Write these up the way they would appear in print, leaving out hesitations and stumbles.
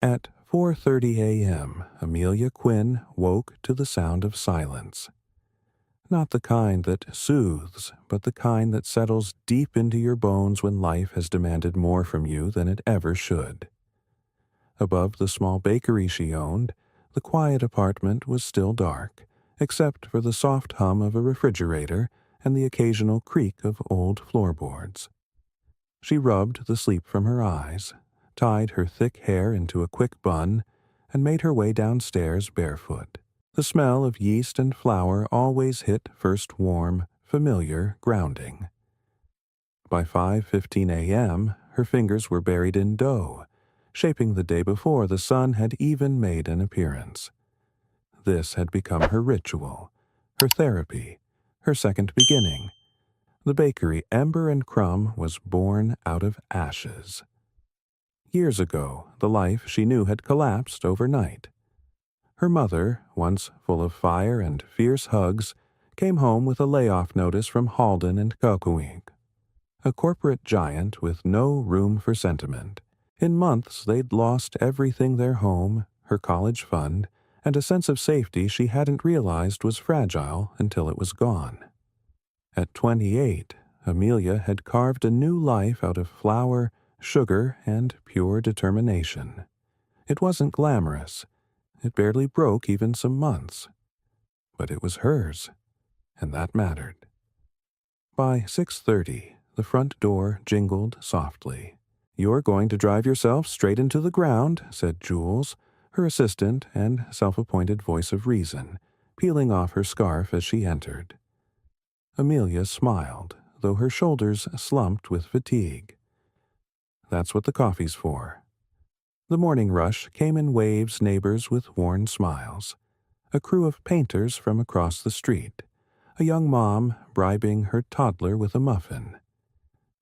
At 4:30 a.m., Amelia Quinn woke to the sound of silence. Not the kind that soothes, but the kind that settles deep into your bones when life has demanded more from you than it ever should. Above the small bakery she owned, the quiet apartment was still dark, except for the soft hum of a refrigerator and the occasional creak of old floorboards. She rubbed the sleep from her eyes, tied her thick hair into a quick bun, and made her way downstairs barefoot. The smell of yeast and flour always hit first warm, familiar grounding. By 5:15 a.m., her fingers were buried in dough, shaping the day before the sun had even made an appearance. This had become her ritual, her therapy, her second beginning. The bakery Ember and Crumb was born out of ashes. Years ago, the life she knew had collapsed overnight. Her mother, once full of fire and fierce hugs, came home with a layoff notice from Halden and Kokewink, a corporate giant with no room for sentiment. In months they'd lost everything: their home, her college fund, and a sense of safety she hadn't realized was fragile until it was gone. At 28, Amelia had carved a new life out of flour, sugar, and pure determination. It wasn't glamorous. It barely broke even some months. But it was hers, and that mattered. By 6:30, the front door jingled softly. "You're going to drive yourself straight into the ground," said Jules, her assistant and self-appointed voice of reason, peeling off her scarf as she entered. Amelia smiled, though her shoulders slumped with fatigue. "That's what the coffee's for." The morning rush came in waves, neighbors with worn smiles. A crew of painters from across the street. A young mom bribing her toddler with a muffin.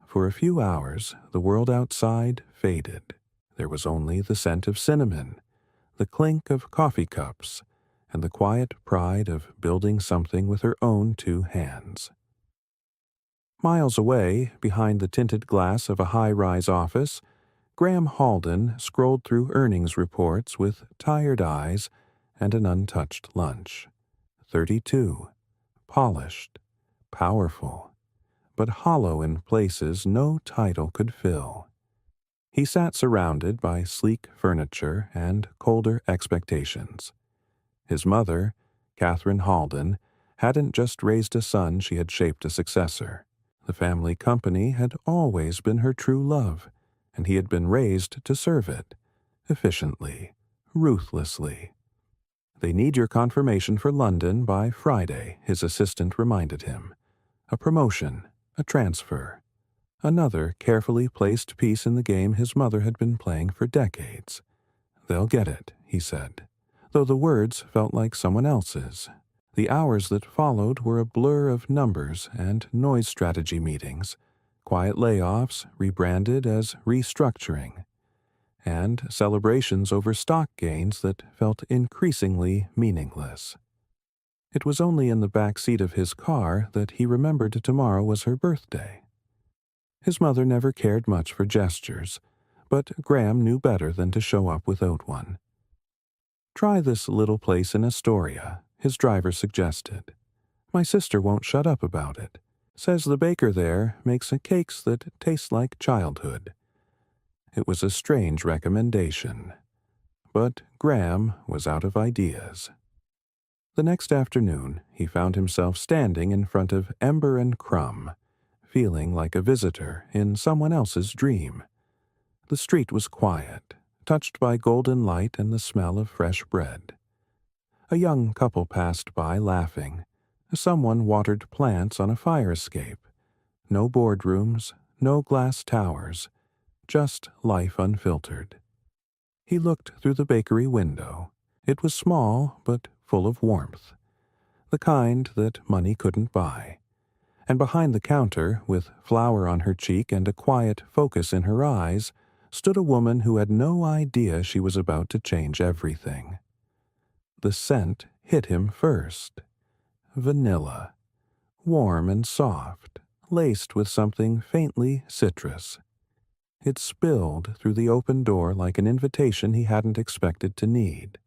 For a few hours, the world outside faded. There was only the scent of cinnamon, the clink of coffee cups, and the quiet pride of building something with her own two hands. Miles away, behind the tinted glass of a high-rise office, Graham Halden scrolled through earnings reports with tired eyes and an untouched lunch. 32. Polished. Powerful. But hollow in places no title could fill. He sat surrounded by sleek furniture and colder expectations. His mother, Catherine Halden, hadn't just raised a son, she had shaped a successor. The family company had always been her true love, and he had been raised to serve it, efficiently, ruthlessly. "They need your confirmation for London by Friday," his assistant reminded him. A promotion, a transfer, another carefully placed piece in the game his mother had been playing for decades. "They'll get it," he said, though the words felt like someone else's. The hours that followed were a blur of numbers and noise strategy meetings, quiet layoffs rebranded as restructuring, and celebrations over stock gains that felt increasingly meaningless. It was only in the back seat of his car that he remembered tomorrow was her birthday. His mother never cared much for gestures, but Graham knew better than to show up without one. "Try this little place in Astoria," his driver suggested. "My sister won't shut up about it. Says the baker there makes cakes that taste like childhood." It was a strange recommendation, but Graham was out of ideas. The next afternoon, he found himself standing in front of Ember and Crumb, feeling like a visitor in someone else's dream. The street was quiet, touched by golden light and the smell of fresh bread. A young couple passed by laughing. Someone watered plants on a fire escape. No boardrooms, no glass towers, just life unfiltered. He looked through the bakery window. It was small, but full of warmth, the kind that money couldn't buy. And behind the counter, with flour on her cheek and a quiet focus in her eyes, stood a woman who had no idea she was about to change everything. The scent hit him first. Vanilla. Warm and soft, laced with something faintly citrus. It spilled through the open door like an invitation he hadn't expected to need.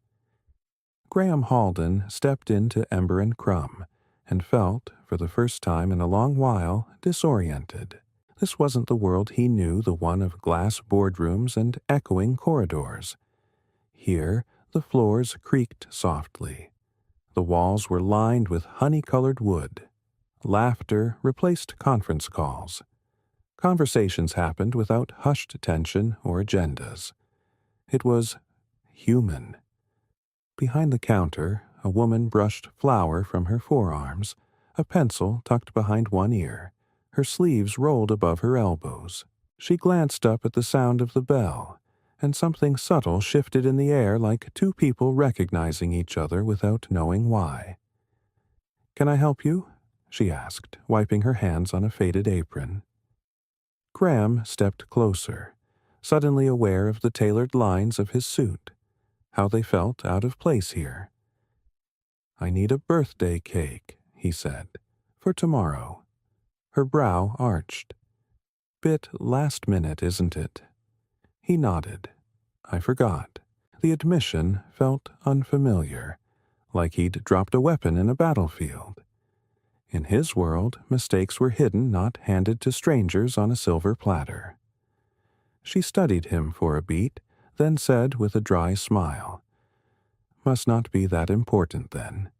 Graham Halden stepped into Ember and Crumb and felt, for the first time in a long while, disoriented. This wasn't the world he knew, the one of glass boardrooms and echoing corridors. Here, the floors creaked softly. The walls were lined with honey-colored wood. Laughter replaced conference calls. Conversations happened without hushed tension or agendas. It was human. Behind the counter, a woman brushed flour from her forearms, a pencil tucked behind one ear, her sleeves rolled above her elbows. She glanced up at the sound of the bell, and something subtle shifted in the air like two people recognizing each other without knowing why. "Can I help you?" she asked, wiping her hands on a faded apron. Graham stepped closer, suddenly aware of the tailored lines of his suit, how they felt out of place here. "I need a birthday cake," he said, "for tomorrow." Her brow arched. "Bit last minute, isn't it?" He nodded. "I forgot." The admission felt unfamiliar, like he'd dropped a weapon in a battlefield. In his world, mistakes were hidden, not handed to strangers on a silver platter. She studied him for a beat, then said with a dry smile, "Must not be that important, then."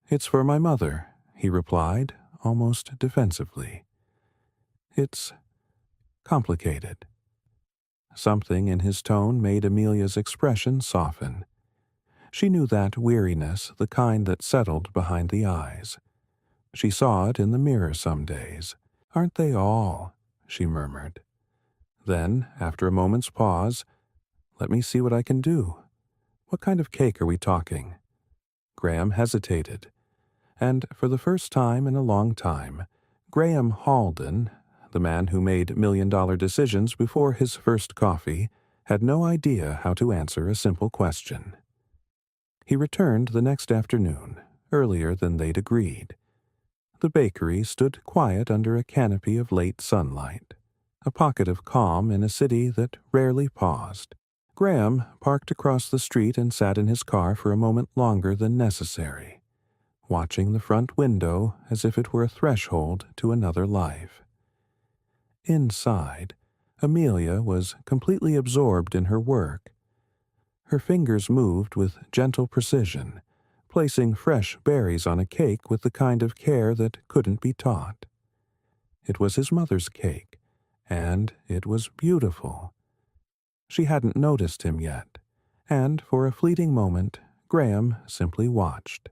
"It's for my mother," he replied, almost defensively. "It's complicated." Something in his tone made Amelia's expression soften. She knew that weariness, the kind that settled behind the eyes. She saw it in the mirror some days. "Aren't they all?" she murmured. Then, after a moment's pause, "Let me see what I can do. What kind of cake are we talking?" Graham hesitated, and for the first time in a long time, Graham Halden, the man who made million-dollar decisions before his first coffee, had no idea how to answer a simple question. He returned the next afternoon, earlier than they'd agreed. The bakery stood quiet under a canopy of late sunlight, a pocket of calm in a city that rarely paused. Graham parked across the street and sat in his car for a moment longer than necessary, watching the front window as if it were a threshold to another life. Inside, Amelia was completely absorbed in her work. Her fingers moved with gentle precision, placing fresh berries on a cake with the kind of care that couldn't be taught. It was his mother's cake, and it was beautiful. She hadn't noticed him yet, and for a fleeting moment, Graham simply watched.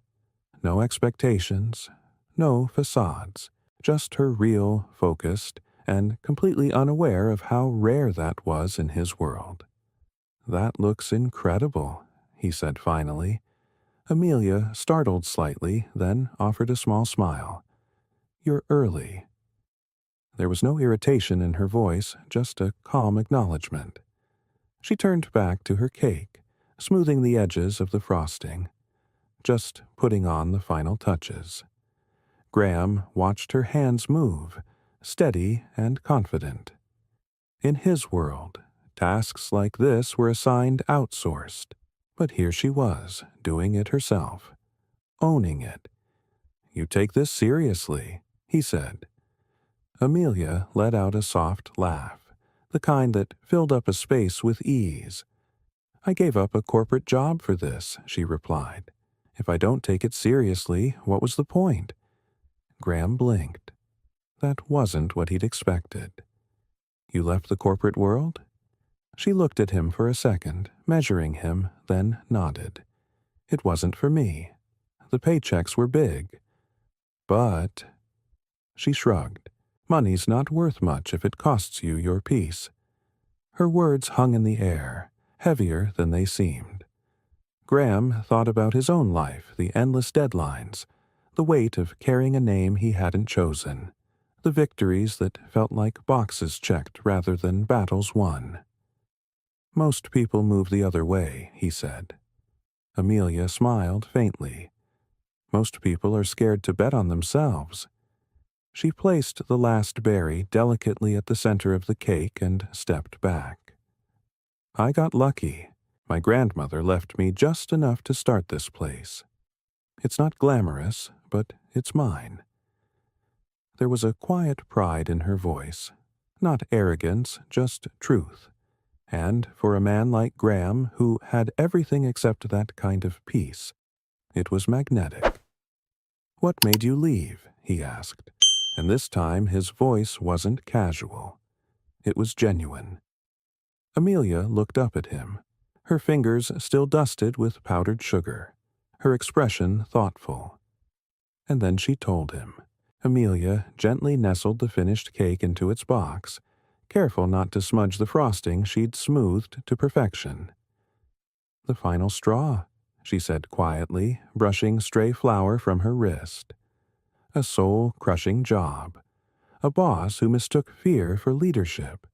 No expectations, no facades, just her real, focused, and completely unaware of how rare that was in his world. "That looks incredible," he said finally. Amelia startled slightly, then offered a small smile. "You're early." There was no irritation in her voice, just a calm acknowledgement. She turned back to her cake, smoothing the edges of the frosting, just putting on the final touches. Graham watched her hands move, steady and confident. In his world, tasks like this were assigned outsourced, but here she was, doing it herself, owning it. "You take this seriously," he said. Amelia let out a soft laugh, the kind that filled up a space with ease. "I gave up a corporate job for this," she replied. "If I don't take it seriously, what was the point?" Graham blinked. That wasn't what he'd expected. "You left the corporate world?" She looked at him for a second, measuring him, then nodded. "It wasn't for me. The paychecks were big. But—" She shrugged. "Money's not worth much if it costs you your peace." Her words hung in the air, heavier than they seemed. Graham thought about his own life, the endless deadlines, the weight of carrying a name he hadn't chosen, the victories that felt like boxes checked rather than battles won. "Most people move the other way," he said. Amelia smiled faintly. "Most people are scared to bet on themselves." She placed the last berry delicately at the center of the cake and stepped back. I got lucky. My grandmother left me just enough to start this place. It's not glamorous, but it's mine. There was a quiet pride in her voice. Not arrogance, just truth. And for a man like Graham, who had everything except that kind of peace, it was magnetic. "What made you leave?" he asked, and this time his voice wasn't casual. It was genuine. Amelia looked up at him, her fingers still dusted with powdered sugar, her expression thoughtful. And then she told him. Amelia gently nestled the finished cake into its box, careful not to smudge the frosting she'd smoothed to perfection. "The final straw," she said quietly, brushing stray flour from her wrist. "A soul-crushing job. A boss who mistook fear for leadership.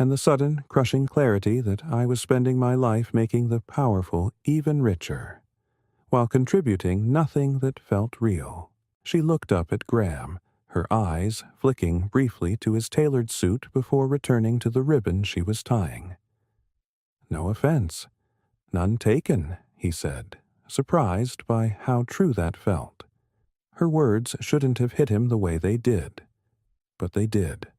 And the sudden, crushing clarity that I was spending my life making the powerful even richer, while contributing nothing that felt real." She looked up at Graham, her eyes flicking briefly to his tailored suit before returning to the ribbon she was tying. "No offense. None taken," he said, surprised by how true that felt. Her words shouldn't have hit him the way they did. But they did.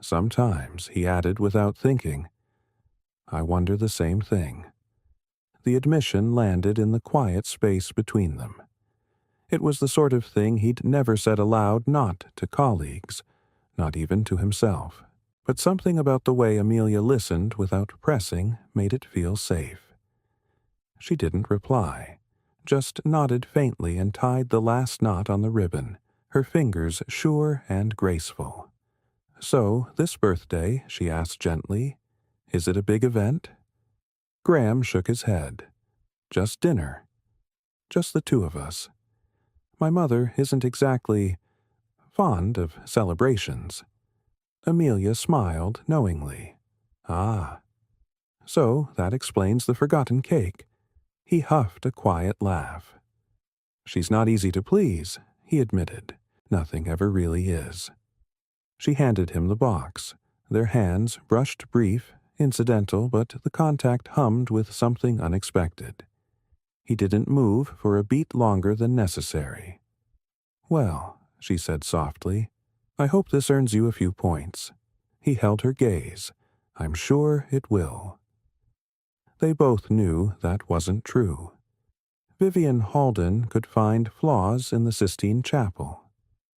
Sometimes, he added without thinking, "I wonder the same thing." The admission landed in the quiet space between them. It was the sort of thing he'd never said aloud, not to colleagues, not even to himself. But something about the way Amelia listened without pressing made it feel safe. She didn't reply, just nodded faintly and tied the last knot on the ribbon, her fingers sure and graceful. "So, this birthday," she asked gently, "is it a big event?" Graham shook his head. "Just dinner. Just the two of us. My mother isn't exactly fond of celebrations." Amelia smiled knowingly. "Ah. So that explains the forgotten cake." He huffed a quiet laugh. "She's not easy to please," he admitted. "Nothing ever really is." She handed him the box. Their hands brushed brief, incidental, but the contact hummed with something unexpected. He didn't move for a beat longer than necessary. "Well," she said softly, "I hope this earns you a few points." He held her gaze. "I'm sure it will." They both knew that wasn't true. Vivian Halden could find flaws in the Sistine Chapel.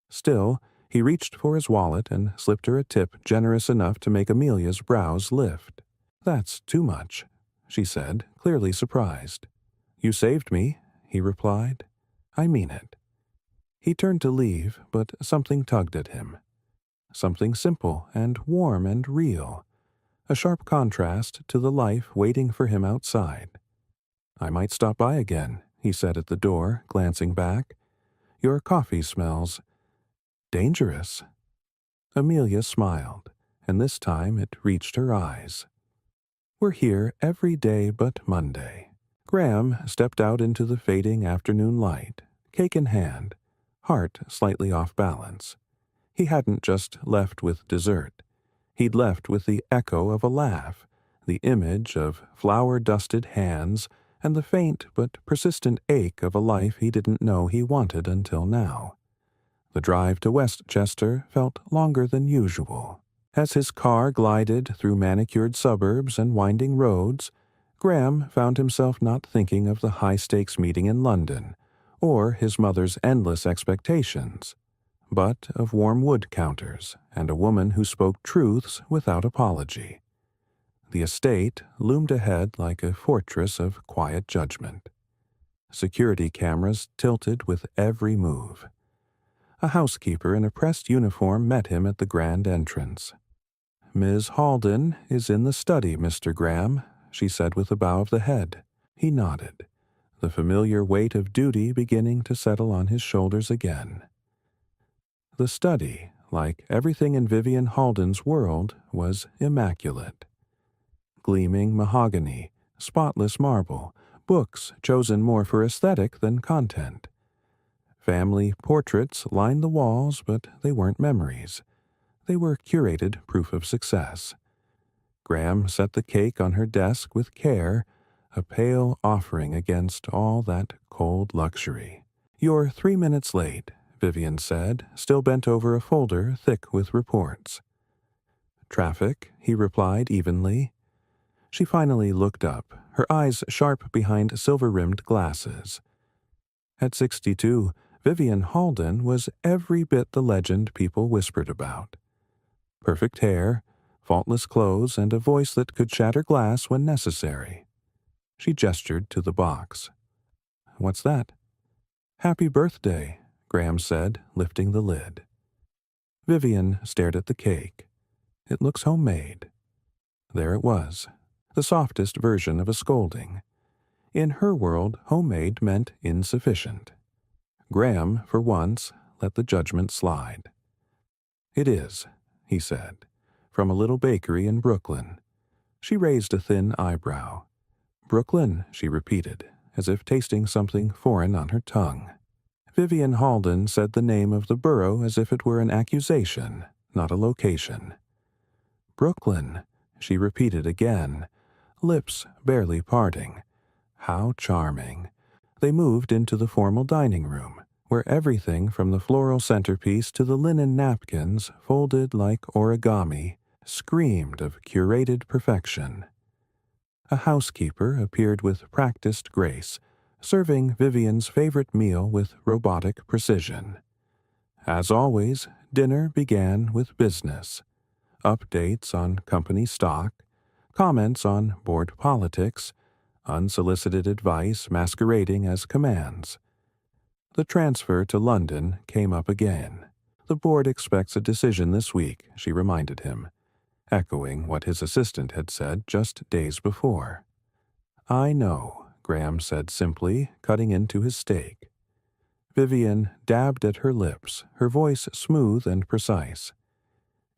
Still, he reached for his wallet and slipped her a tip generous enough to make Amelia's brows lift. "That's too much," she said, clearly surprised. "You saved me," he replied. "I mean it." He turned to leave, but something tugged at him. Something simple and warm and real, a sharp contrast to the life waiting for him outside. "I might stop by again," he said at the door, glancing back. "Your coffee smells dangerous." Amelia smiled, and this time it reached her eyes. "We're here every day but Monday." Graham stepped out into the fading afternoon light, cake in hand, heart slightly off balance. He hadn't just left with dessert. He'd left with the echo of a laugh, the image of flour-dusted hands, and the faint but persistent ache of a life he didn't know he wanted until now. The drive to Westchester felt longer than usual. As his car glided through manicured suburbs and winding roads, Graham found himself not thinking of the high-stakes meeting in London, or his mother's endless expectations, but of warm wood counters and a woman who spoke truths without apology. The estate loomed ahead like a fortress of quiet judgment. Security cameras tilted with every move. A housekeeper in a pressed uniform met him at the grand entrance. "Ms. Halden is in the study, Mr. Graham," she said with a bow of the head. He nodded, the familiar weight of duty beginning to settle on his shoulders again. The study, like everything in Vivian Halden's world, was immaculate. Gleaming mahogany, spotless marble, books chosen more for aesthetic than content. Family portraits lined the walls, but they weren't memories. They were curated proof of success. Graham set the cake on her desk with care, a pale offering against all that cold luxury. "You're 3 minutes late," Vivian said, still bent over a folder thick with reports. "Traffic," he replied evenly. She finally looked up, her eyes sharp behind silver-rimmed glasses. At 62, Vivian Halden was every bit the legend people whispered about. Perfect hair, faultless clothes, and a voice that could shatter glass when necessary. She gestured to the box. "What's that?" "Happy birthday," Graham said, lifting the lid. Vivian stared at the cake. "It looks homemade." There it was, the softest version of a scolding. In her world, homemade meant insufficient. Graham, for once, let the judgment slide. "It is," he said, "from a little bakery in Brooklyn." She raised a thin eyebrow. "Brooklyn," she repeated, as if tasting something foreign on her tongue. Vivian Halden said the name of the borough as if it were an accusation, not a location. "Brooklyn," she repeated again, lips barely parting. How charming. They moved into the formal dining room, where everything from the floral centerpiece to the linen napkins, folded like origami, screamed of curated perfection. A housekeeper appeared with practiced grace, serving Vivian's favorite meal with robotic precision. As always, dinner began with business. Updates on company stock, comments on board politics, unsolicited advice masquerading as commands. The transfer to London came up again. "The board expects a decision this week," she reminded him, echoing what his assistant had said just days before. "I know," Graham said simply, cutting into his steak. Vivian dabbed at her lips, her voice smooth and precise.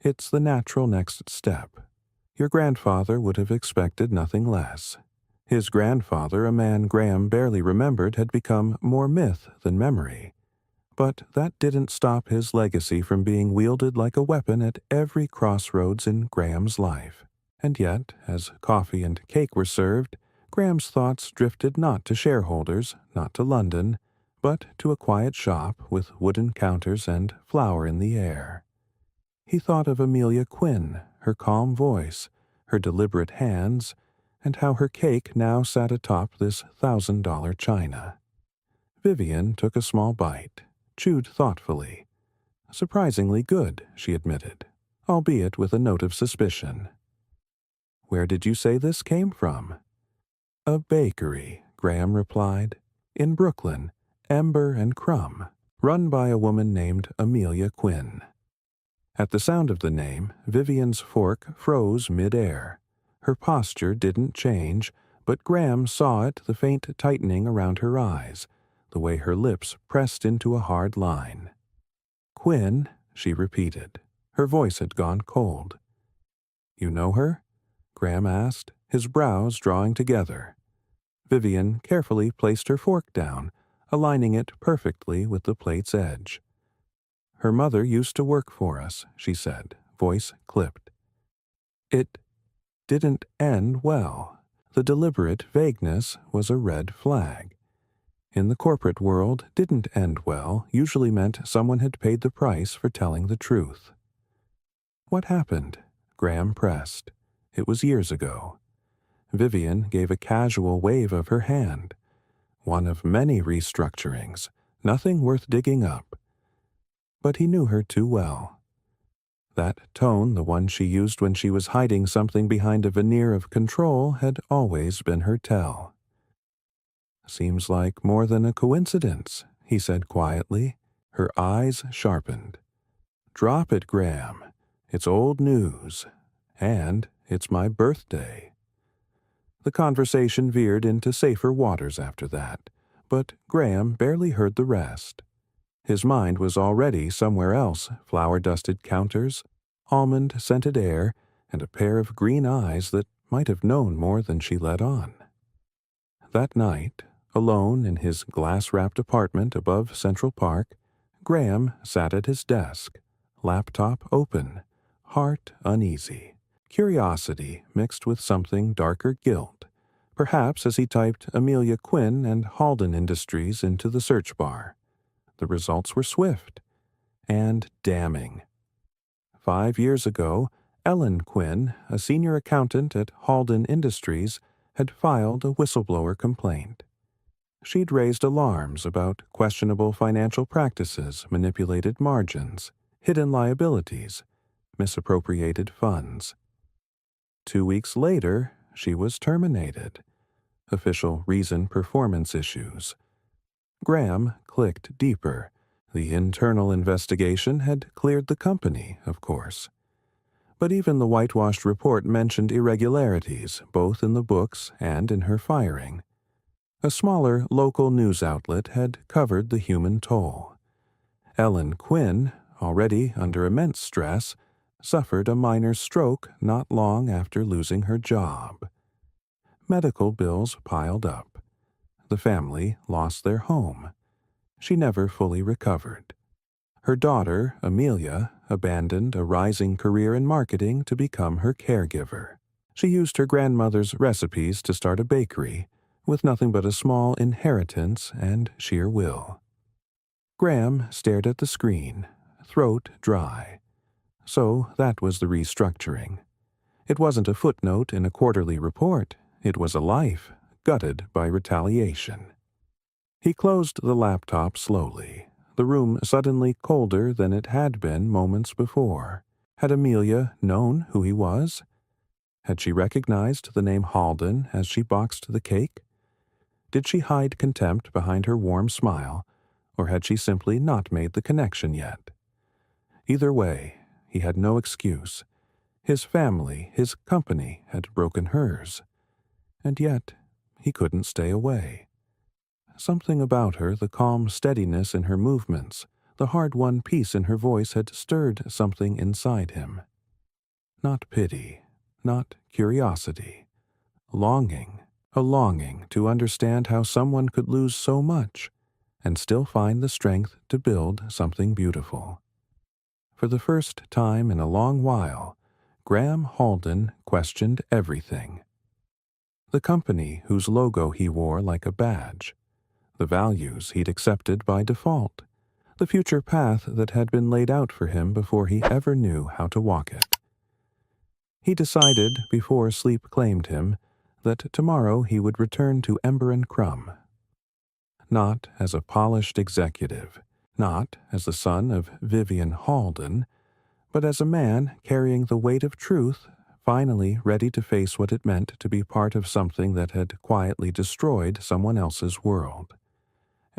"It's the natural next step. Your grandfather would have expected nothing less." His grandfather, a man Graham barely remembered, had become more myth than memory. But that didn't stop his legacy from being wielded like a weapon at every crossroads in Graham's life. And yet, as coffee and cake were served, Graham's thoughts drifted not to shareholders, not to London, but to a quiet shop with wooden counters and flour in the air. He thought of Amelia Quinn, her calm voice, her deliberate hands, and how her cake now sat atop this $1,000 china. Vivian took a small bite, chewed thoughtfully. "Surprisingly good," she admitted, albeit with a note of suspicion. "Where did you say this came from?" "A bakery," Graham replied, "in Brooklyn, Ember and Crumb, run by a woman named Amelia Quinn." At the sound of the name, Vivian's fork froze mid-air. Her posture didn't change, but Graham saw it, the faint tightening around her eyes, the way her lips pressed into a hard line. "Quinn," she repeated. Her voice had gone cold. "You know her?" Graham asked, his brows drawing together. Vivian carefully placed her fork down, aligning it perfectly with the plate's edge. "Her mother used to work for us," she said, voice clipped. It didn't end well. The deliberate vagueness was a red flag. In the corporate world, didn't end well usually meant someone had paid the price for telling the truth. "What happened?" Graham pressed. It was years ago. Vivian gave a casual wave of her hand. One of many restructurings, nothing worth digging up. But he knew her too well. That tone, the one she used when she was hiding something behind a veneer of control, had always been her tell. "Seems like more than a coincidence," he said quietly. Her eyes sharpened. "Drop it, Graham. It's old news. And it's my birthday." The conversation veered into safer waters after that, but Graham barely heard the rest. His mind was already somewhere else, flour-dusted counters, almond-scented air, and a pair of green eyes that might have known more than she let on. That night, Alone in his glass-wrapped apartment above Central Park, Graham sat at his desk, laptop open, heart uneasy, curiosity mixed with something darker guilt, perhaps as he typed Amelia Quinn and Halden Industries into the search bar. The results were swift and damning. 5 years ago, Ellen Quinn, a senior accountant at Halden Industries, had filed a whistleblower complaint. She'd raised alarms about questionable financial practices, manipulated margins, hidden liabilities, misappropriated funds. 2 weeks later, she was terminated. Official reason: performance issues. Graham clicked deeper. The internal investigation had cleared the company, of course. But even the whitewashed report mentioned irregularities, both in the books and in her firing. A smaller local news outlet had covered the human toll. Ellen Quinn, already under immense stress, suffered a minor stroke not long after losing her job. Medical bills piled up. The family lost their home. She never fully recovered. Her daughter, Amelia, abandoned a rising career in marketing to become her caregiver. She used her grandmother's recipes to start a bakery, with nothing but a small inheritance and sheer will. Graham stared at the screen, throat dry. So that was the restructuring. It wasn't a footnote in a quarterly report. It was a life, gutted by retaliation. He closed the laptop slowly, the room suddenly colder than it had been moments before. Had Amelia known who he was? Had she recognized the name Halden as she boxed the cake? Did she hide contempt behind her warm smile, or had she simply not made the connection yet? Either way, he had no excuse. His family, his company, had broken hers. And yet, he couldn't stay away. Something about her, the calm steadiness in her movements, the hard-won peace in her voice had stirred something inside him. Not pity, not curiosity. Longing, a longing to understand how someone could lose so much and still find the strength to build something beautiful. For the first time in a long while, Graham Halden questioned everything. The company whose logo he wore like a badge, the values he'd accepted by default, the future path that had been laid out for him before he ever knew how to walk it. He decided, before sleep claimed him, that tomorrow he would return to Ember and Crumb. Not as a polished executive, not as the son of Vivian Halden, but as a man carrying the weight of truth, finally ready to face what it meant to be part of something that had quietly destroyed someone else's world.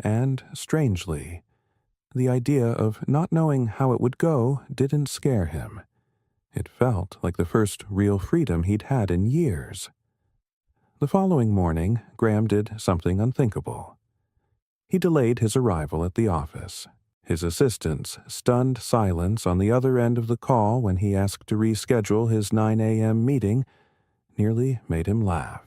And, strangely, the idea of not knowing how it would go didn't scare him. It felt like the first real freedom he'd had in years. The following morning, Graham did something unthinkable. He delayed his arrival at the office. His assistant's stunned silence on the other end of the call when he asked to reschedule his 9 a.m. meeting nearly made him laugh.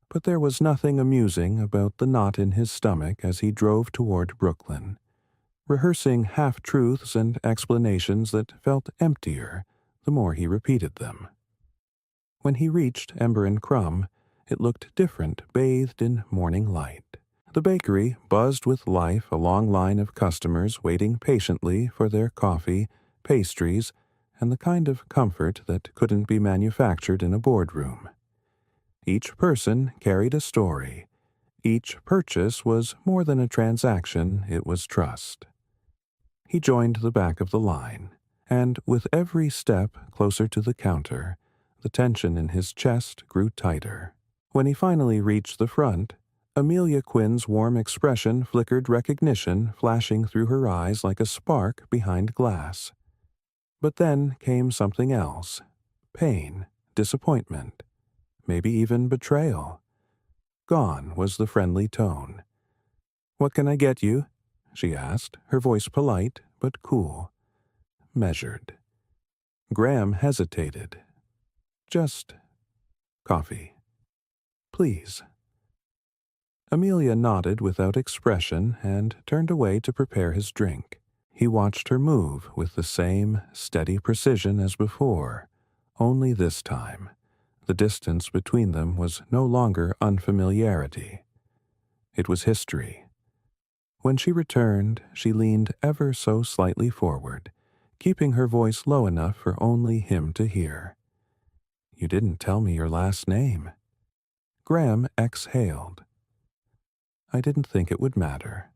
But there was nothing amusing about the knot in his stomach as he drove toward Brooklyn, rehearsing half-truths and explanations that felt emptier the more he repeated them. When he reached Ember and Crumb, it looked different, bathed in morning light. The bakery buzzed with life, a long line of customers waiting patiently for their coffee, pastries, and the kind of comfort that couldn't be manufactured in a boardroom. Each person carried a story. Each purchase was more than a transaction, it was trust. He joined the back of the line, and with every step closer to the counter, the tension in his chest grew tighter. When he finally reached the front, Amelia Quinn's warm expression flickered recognition flashing through her eyes like a spark behind glass. But then came something else: pain, disappointment, maybe even betrayal. Gone was the friendly tone. "What can I get you?" she asked, her voice polite but cool, measured. Graham hesitated. "Just coffee, please." Amelia nodded without expression and turned away to prepare his drink. He watched her move with the same steady precision as before, only this time the distance between them was no longer unfamiliarity. It was history. When she returned, she leaned ever so slightly forward, keeping her voice low enough for only him to hear. "You didn't tell me your last name." Graham exhaled. "I didn't think it would matter."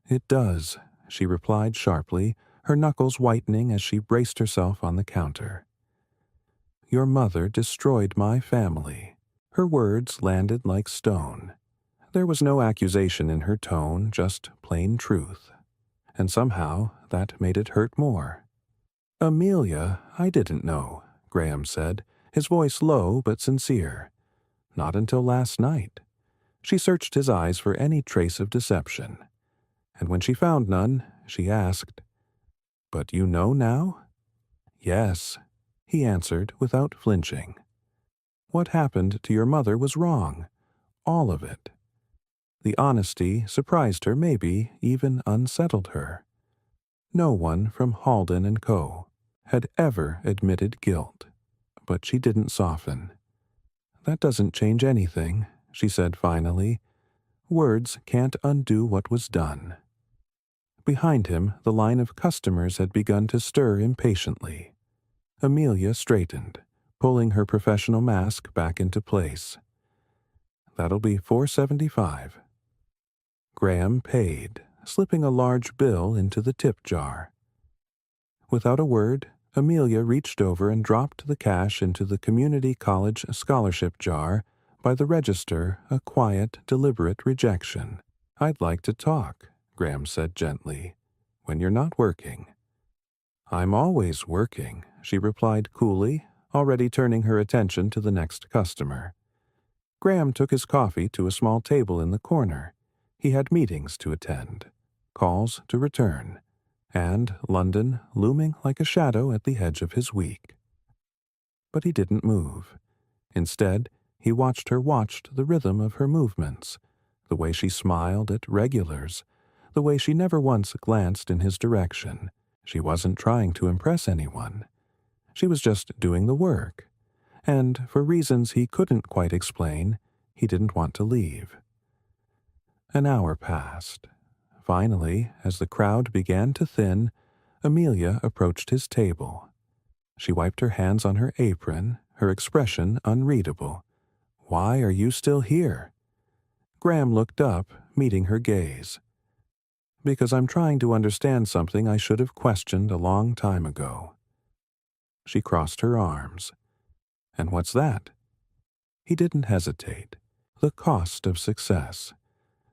"It does," she replied sharply, her knuckles whitening as she braced herself on the counter. "Your mother destroyed my family." Her words landed like stone. There was no accusation in her tone, just plain truth. And somehow that made it hurt more. "Amelia, I didn't know," Graham said, his voice low but sincere. "Not until last night." She searched his eyes for any trace of deception. And when she found none, she asked, "But you know now?" "Yes," he answered without flinching. "What happened to your mother was wrong. All of it." The honesty surprised her, maybe even unsettled her. No one from Halden and Co. had ever admitted guilt. But she didn't soften. "That doesn't change anything," she said finally. "Words can't undo what was done." Behind him, the line of customers had begun to stir impatiently. Amelia straightened, pulling her professional mask back into place. "That'll be $4.75. Graham paid, slipping a large bill into the tip jar. Without a word, Amelia reached over and dropped the cash into the community college scholarship jar, by the register a quiet, deliberate rejection. "I'd like to talk," Graham said gently, "when you're not working." "I'm always working," she replied coolly, already turning her attention to the next customer. Graham took his coffee to a small table in the corner. He had meetings to attend, calls to return, and London looming like a shadow at the edge of his week. But he didn't move. Instead, he watched the rhythm of her movements, the way she smiled at regulars, the way she never once glanced in his direction. She wasn't trying to impress anyone. She was just doing the work. And for reasons he couldn't quite explain, he didn't want to leave. An hour passed. Finally, as the crowd began to thin, Amelia approached his table. She wiped her hands on her apron, her expression unreadable. "Why are you still here?" Graham looked up, meeting her gaze. "Because I'm trying to understand something I should have questioned a long time ago." She crossed her arms. "And what's that?" He didn't hesitate. "The cost of success.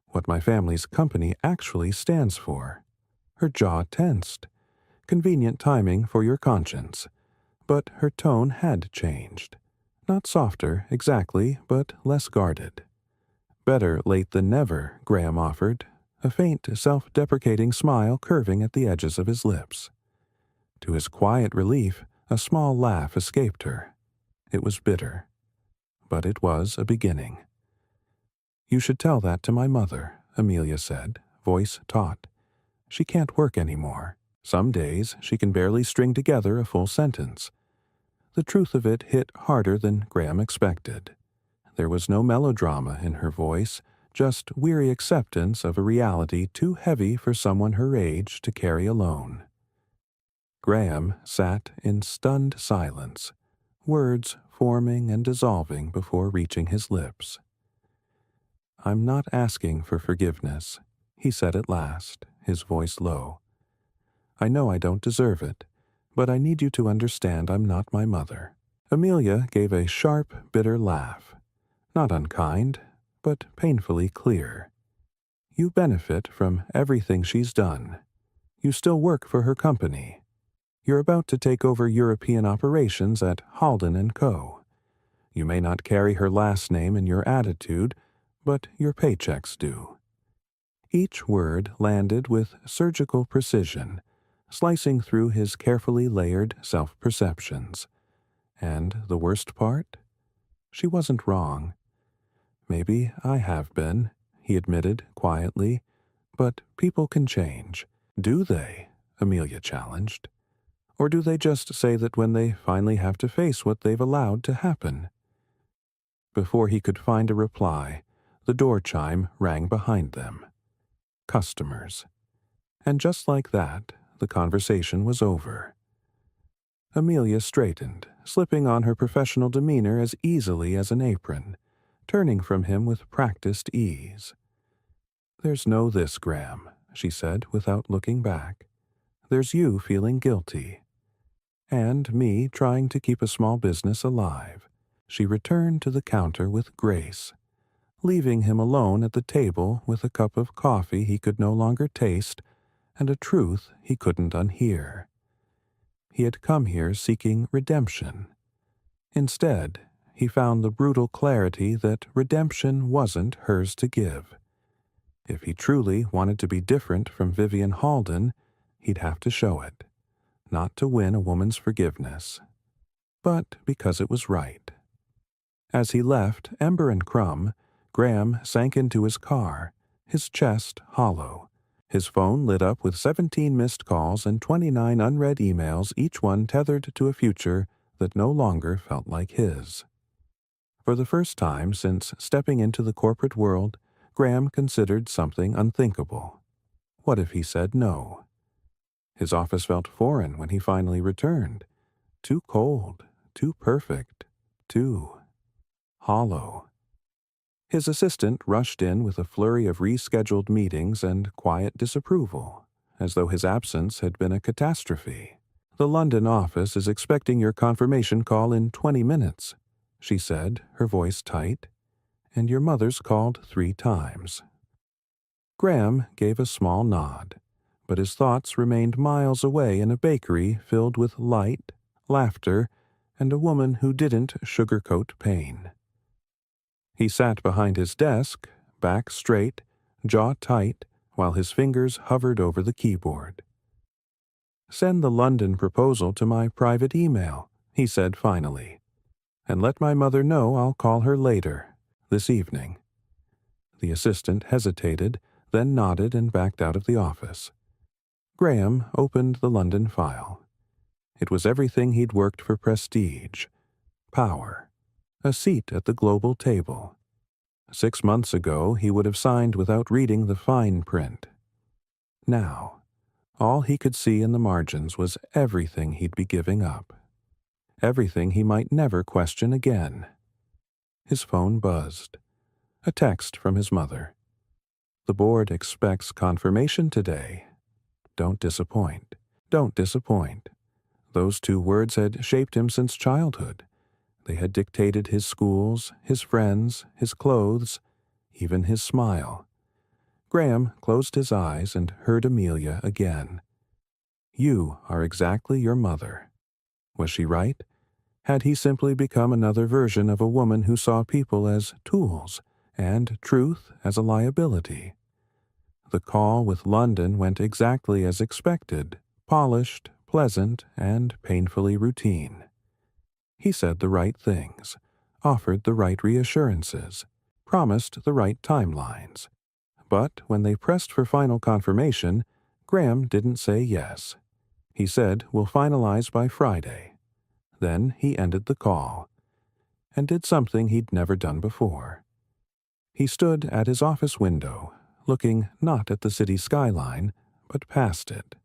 What my family's company actually stands for." Her jaw tensed. Convenient timing for your conscience. But her tone had changed. Not softer, exactly, but less guarded. "Better late than never," Graham offered, a faint, self-deprecating smile curving at the edges of his lips. To his quiet relief, a small laugh escaped her. It was bitter. But it was a beginning. "You should tell that to my mother," Amelia said, voice taut. "She can't work anymore. Some days she can barely string together a full sentence." The truth of it hit harder than Graham expected. There was no melodrama in her voice, just weary acceptance of a reality too heavy for someone her age to carry alone. Graham sat in stunned silence, words forming and dissolving before reaching his lips. "I'm not asking for forgiveness," he said at last, his voice low. "I know I don't deserve it, but I need you to understand I'm not my mother." Amelia gave a sharp, bitter laugh. Not unkind, but painfully clear. "You benefit from everything she's done. You still work for her company. You're about to take over European operations at Halden and Co. You may not carry her last name in your attitude, but your paychecks do." Each word landed with surgical precision, slicing through his carefully layered self-perceptions. And the worst part? She wasn't wrong. Maybe I have been, he admitted quietly, but people can change. Do they? Amelia challenged. Or do they just say that when they finally have to face what they've allowed to happen? Before he could find a reply, the door chime rang behind them. Customers. And just like that, the conversation was over. Amelia straightened, slipping on her professional demeanor as easily as an apron, turning from him with practiced ease. "There's no this, Graham," she said without looking back. "There's you feeling guilty. And me trying to keep a small business alive." She returned to the counter with grace, leaving him alone at the table with a cup of coffee he could no longer taste and a truth he couldn't unhear. He had come here seeking redemption. Instead, he found the brutal clarity that redemption wasn't hers to give. If he truly wanted to be different from Vivian Halden, he'd have to show it, not to win a woman's forgiveness, but because it was right. As he left Ember and Crumb, Graham sank into his car, his chest hollow. His phone lit up with 17 missed calls and 29 unread emails, each one tethered to a future that no longer felt like his. For the first time since stepping into the corporate world, Graham considered something unthinkable. What if he said no? His office felt foreign when he finally returned. Too cold, too perfect, too hollow. His assistant rushed in with a flurry of rescheduled meetings and quiet disapproval, as though his absence had been a catastrophe. "The London office is expecting your confirmation call in 20 minutes, she said, her voice tight. "And your mother's called 3 times. Graham gave a small nod, but his thoughts remained miles away in a bakery filled with light, laughter, and a woman who didn't sugarcoat pain. He sat behind his desk, back straight, jaw tight, while his fingers hovered over the keyboard. "Send the London proposal to my private email," he said finally, "and let my mother know I'll call her later, this evening." The assistant hesitated, then nodded and backed out of the office. Graham opened the London file. It was everything he'd worked for: prestige, power, a seat at the global table. 6 months ago, he would have signed without reading the fine print. Now, all he could see in the margins was everything he'd be giving up. Everything he might never question again. His phone buzzed. A text from his mother. "The board expects confirmation today. Don't disappoint. Don't disappoint." Those 2 words had shaped him since childhood. They had dictated his schools, his friends, his clothes, even his smile. Graham closed his eyes and heard Amelia again. "You are exactly your mother." Was she right? Had he simply become another version of a woman who saw people as tools and truth as a liability? The call with London went exactly as expected, polished, pleasant, and painfully routine. He said the right things, offered the right reassurances, promised the right timelines. But when they pressed for final confirmation, Graham didn't say yes. He said, "We'll finalize by Friday." Then he ended the call, and did something he'd never done before. He stood at his office window, looking not at the city skyline, but past it,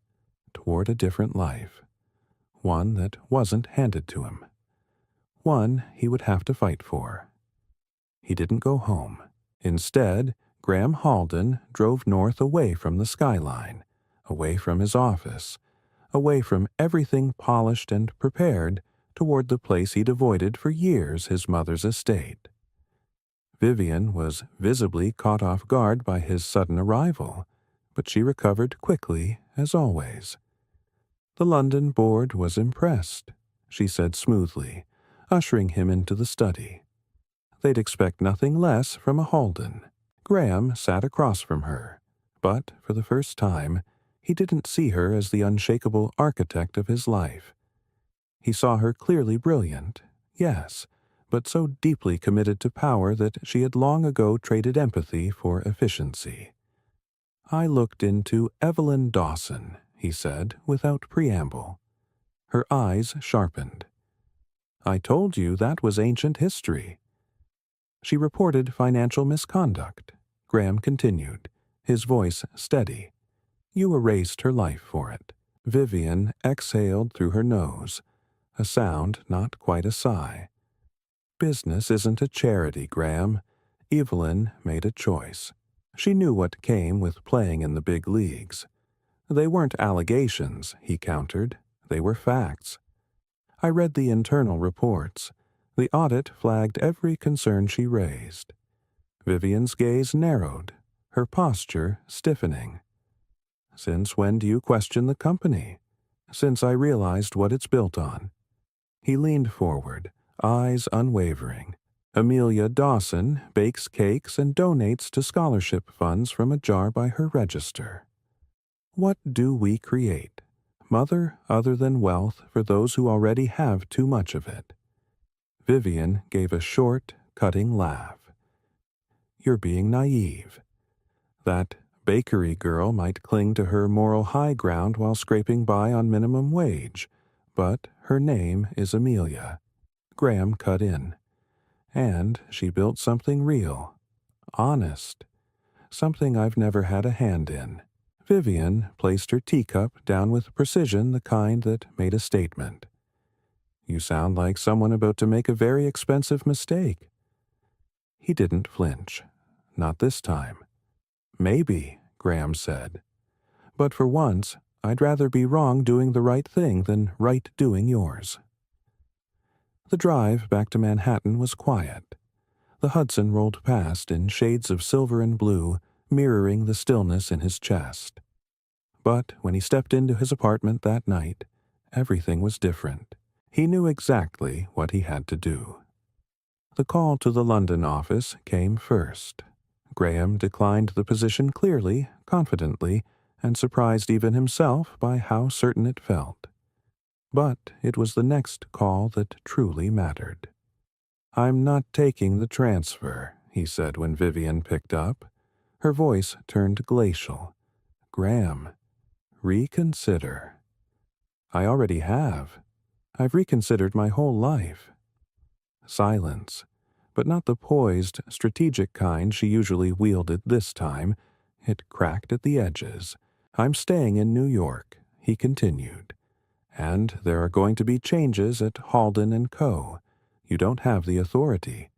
toward a different life, one that wasn't handed to him, one he would have to fight for. He didn't go home. Instead, Graham Halden drove north away from the skyline, away from his office, away from everything polished and prepared, toward the place he'd avoided for years, his mother's estate. Vivian was visibly caught off guard by his sudden arrival, but she recovered quickly, as always. The London board was impressed, she said smoothly, ushering him into the study. They'd expect nothing less from a Halden. Graham sat across from her, but for the first time, he didn't see her as the unshakable architect of his life. He saw her clearly brilliant, yes, but so deeply committed to power that she had long ago traded empathy for efficiency. "I looked into Evelyn Dawson," he said, without preamble. Her eyes sharpened. "I told you that was ancient history." "She reported financial misconduct," Graham continued, his voice steady. "You erased her life for it." Vivian exhaled through her nose, a sound not quite a sigh. "Business isn't a charity, Graham." Evelyn made a choice. She knew what came with playing in the big leagues. "They weren't allegations," he countered. "They were facts. I read the internal reports. The audit flagged every concern she raised." Vivian's gaze narrowed, her posture stiffening. "Since when do you question the company?" "Since I realized what it's built on." He leaned forward, eyes unwavering. "Amelia Dawson bakes cakes and donates to scholarship funds from a jar by her register. What do we create? Mother, other than wealth for those who already have too much of it." Vivian gave a short, cutting laugh. "You're being naive. That bakery girl might cling to her moral high ground while scraping by on minimum wage, but her name is Amelia." Graham cut in. "And she built something real, honest, something I've never had a hand in." Vivian placed her teacup down with precision, the kind that made a statement. "You sound like someone about to make a very expensive mistake." He didn't flinch. Not this time. "Maybe," Graham said. "But for once, I'd rather be wrong doing the right thing than right doing yours." The drive back to Manhattan was quiet. The Hudson rolled past in shades of silver and blue, mirroring the stillness in his chest. But when he stepped into his apartment that night, everything was different. He knew exactly what he had to do. The call to the London office came first. Graham declined the position clearly, confidently, and surprised even himself by how certain it felt. But it was the next call that truly mattered. "I'm not taking the transfer," he said when Vivian picked up. Her voice turned glacial. "Graham, reconsider." "I already have. I've reconsidered my whole life." Silence, but not the poised, strategic kind she usually wielded this time. It cracked at the edges. "I'm staying in New York," he continued. "And there are going to be changes at Halden and Co. You don't have the authority."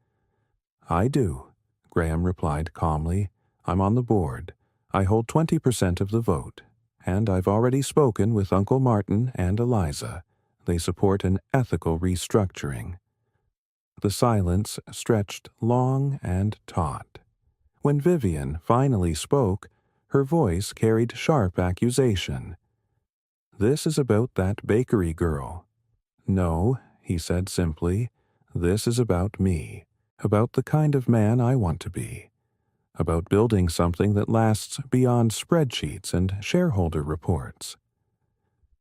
"I do," Graham replied calmly. "I'm on the board. I hold 20% of the vote. And I've already spoken with Uncle Martin and Eliza. They support an ethical restructuring." The silence stretched long and taut. When Vivian finally spoke, her voice carried sharp accusation. "This is about that bakery girl." "No," he said simply, "this is about me, about the kind of man I want to be, about building something that lasts beyond spreadsheets and shareholder reports."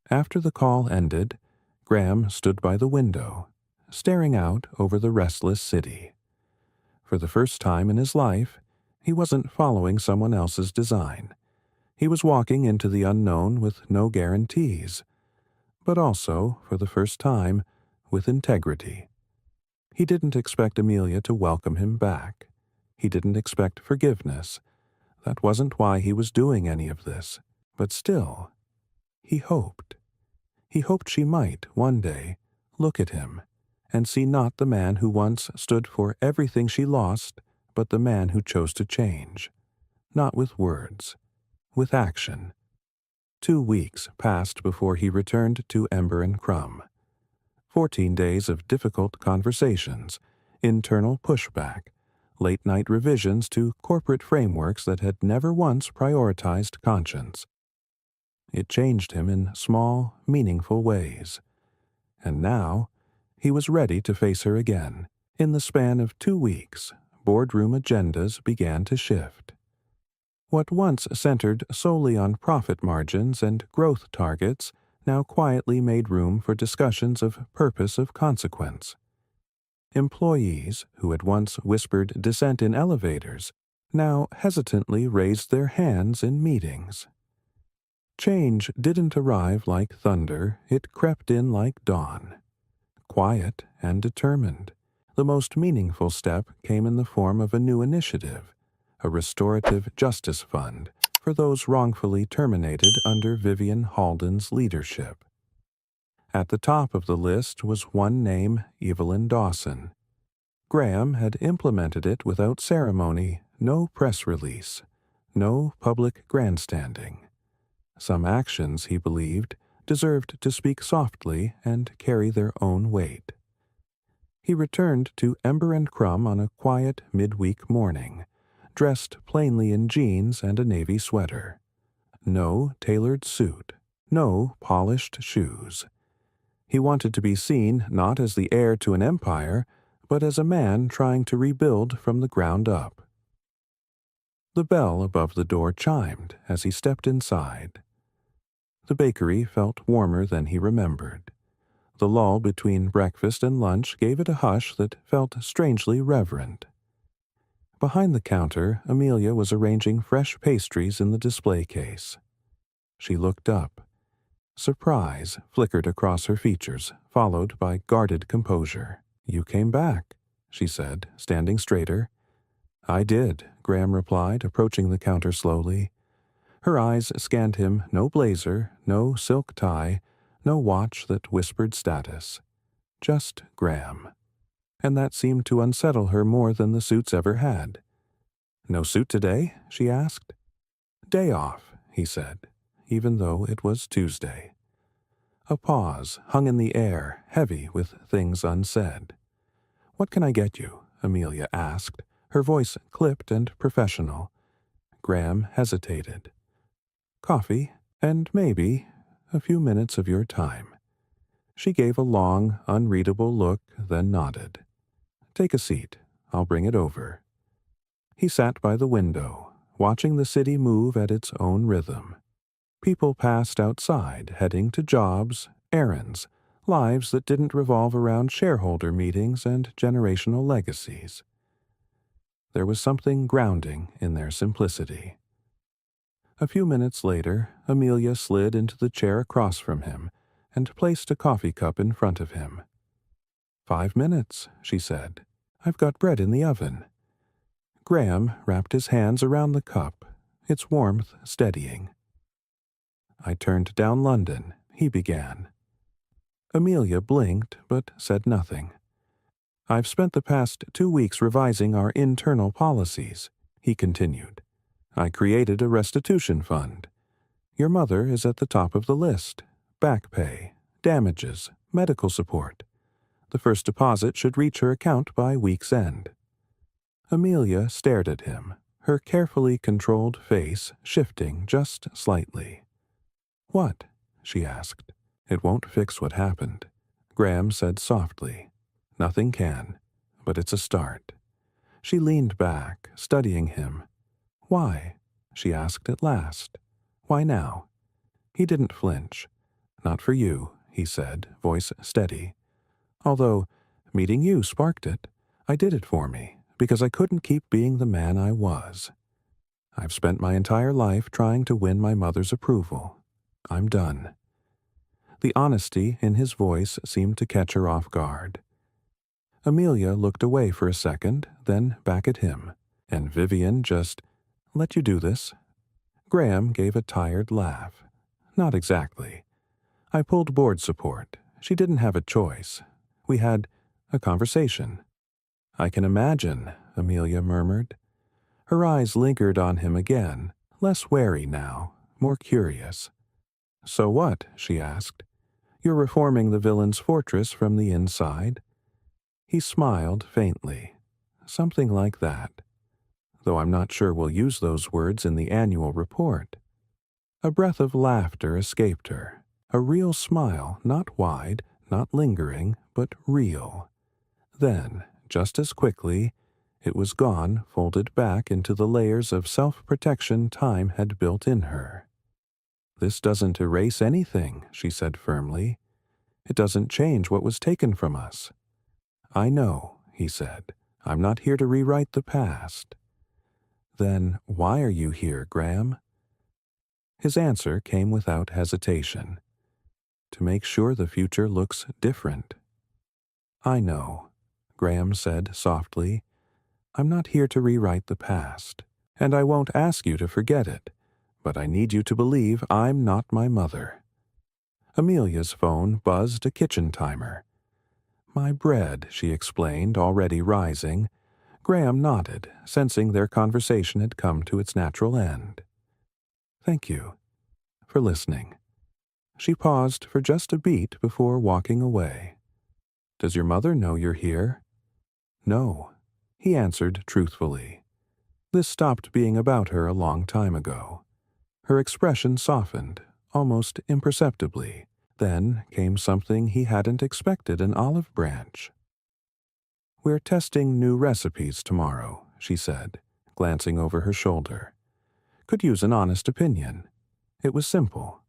After the call ended, Graham stood by the window, staring out over the restless city. For the first time in his life, he wasn't following someone else's design. He was walking into the unknown with no guarantees, but also, for the first time, with integrity. He didn't expect Amelia to welcome him back. He didn't expect forgiveness. That wasn't why he was doing any of this. But still, he hoped. He hoped she might, one day, look at him and see not the man who once stood for everything she lost, but the man who chose to change. Not with words, with action. 2 weeks passed before he returned to Ember and Crumb. 14 days of difficult conversations, internal pushback, late-night revisions to corporate frameworks that had never once prioritized conscience. It changed him in small, meaningful ways. And now, he was ready to face her again. In the span of 2 weeks, boardroom agendas began to shift. What once centered solely on profit margins and growth targets now quietly made room for discussions of purpose of consequence. Employees who had once whispered dissent in elevators now hesitantly raised their hands in meetings. Change didn't arrive like thunder, it crept in like dawn. Quiet and determined, the most meaningful step came in the form of a new initiative, a restorative justice fund for those wrongfully terminated under Vivian Halden's leadership. At the top of the list was one name, Evelyn Dawson. Graham had implemented it without ceremony, no press release, no public grandstanding. Some actions, he believed, deserved to speak softly and carry their own weight. He returned to Ember and Crumb on a quiet midweek morning, dressed plainly in jeans and a navy sweater. No tailored suit, no polished shoes. He wanted to be seen not as the heir to an empire, but as a man trying to rebuild from the ground up. The bell above the door chimed as he stepped inside. The bakery felt warmer than he remembered. The lull between breakfast and lunch gave it a hush that felt strangely reverent. Behind the counter, Amelia was arranging fresh pastries in the display case. She looked up. Surprise flickered across her features, followed by guarded composure. "You came back," she said, standing straighter. "I did," Graham replied, approaching the counter slowly. Her eyes scanned him, no blazer, no silk tie, no watch that whispered status. Just Graham. And that seemed to unsettle her more than the suits ever had. "No suit today?" she asked. "Day off," he said, even though it was Tuesday. A pause hung in the air, heavy with things unsaid. "What can I get you?" Amelia asked, her voice clipped and professional. Graham hesitated. "Coffee, and maybe a few minutes of your time." She gave a long, unreadable look, then nodded. "Take a seat. I'll bring it over." He sat by the window, watching the city move at its own rhythm. People passed outside, heading to jobs, errands, lives that didn't revolve around shareholder meetings and generational legacies. There was something grounding in their simplicity. A few minutes later, Amelia slid into the chair across from him and placed a coffee cup in front of him. "5 minutes," she said. "I've got bread in the oven." Graham wrapped his hands around the cup, its warmth steadying. "I turned down London," he began. Amelia blinked but said nothing. "I've spent the past 2 weeks revising our internal policies," he continued. "I created a restitution fund. Your mother is at the top of the list. Back pay, damages, medical support. The first deposit should reach her account by week's end." Amelia stared at him, her carefully controlled face shifting just slightly. "What?" she asked. "It won't fix what happened," Graham said softly. "Nothing can, but it's a start." She leaned back, studying him. "Why?" she asked at last. "Why now?" He didn't flinch. "Not for you," he said, voice steady. "Although, meeting you sparked it. I did it for me, because I couldn't keep being the man I was. I've spent my entire life trying to win my mother's approval. I'm done." The honesty in his voice seemed to catch her off guard. Amelia looked away for a second, then back at him. "And Vivian just let you do this?" Graham gave a tired laugh. "Not exactly. I pulled board support. She didn't have a choice. We had a conversation." "I can imagine," Amelia murmured. Her eyes lingered on him again, less wary now, more curious. "So what?" she asked. "You're reforming the villain's fortress from the inside?" He smiled faintly. "Something like that. Though I'm not sure we'll use those words in the annual report." A breath of laughter escaped her. A real smile, not wide, not lingering, but real. Then, just as quickly, it was gone, folded back into the layers of self-protection time had built in her. "This doesn't erase anything," she said firmly. "It doesn't change what was taken from us." "I know," he said. "I'm not here to rewrite the past." "Then why are you here, Graham?" His answer came without hesitation. "To make sure the future looks different." "I know," Graham said softly. "I'm not here to rewrite the past, and I won't ask you to forget it, but I need you to believe I'm not my mother." Amelia's phone buzzed a kitchen timer. "My bread," she explained, already rising. Graham nodded, sensing their conversation had come to its natural end. "Thank you for listening." She paused for just a beat before walking away. "Does your mother know you're here?" "No," he answered truthfully. This stopped being about her a long time ago. Her expression softened, almost imperceptibly. Then came something he hadn't expected, an olive branch. "We're testing new recipes tomorrow," she said, glancing over her shoulder. "Could use an honest opinion." It was simple,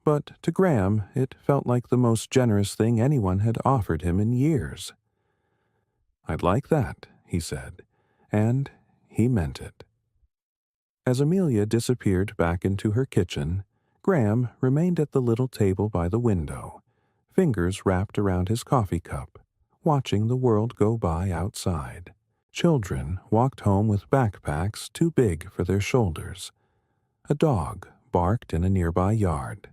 but to Graham it felt like the most generous thing anyone had offered him in years. "I'd like that," he said, and he meant it. As Amelia disappeared back into her kitchen, Graham remained at the little table by the window, fingers wrapped around his coffee cup, watching the world go by outside. Children walked home with backpacks too big for their shoulders. A dog barked in a nearby yard.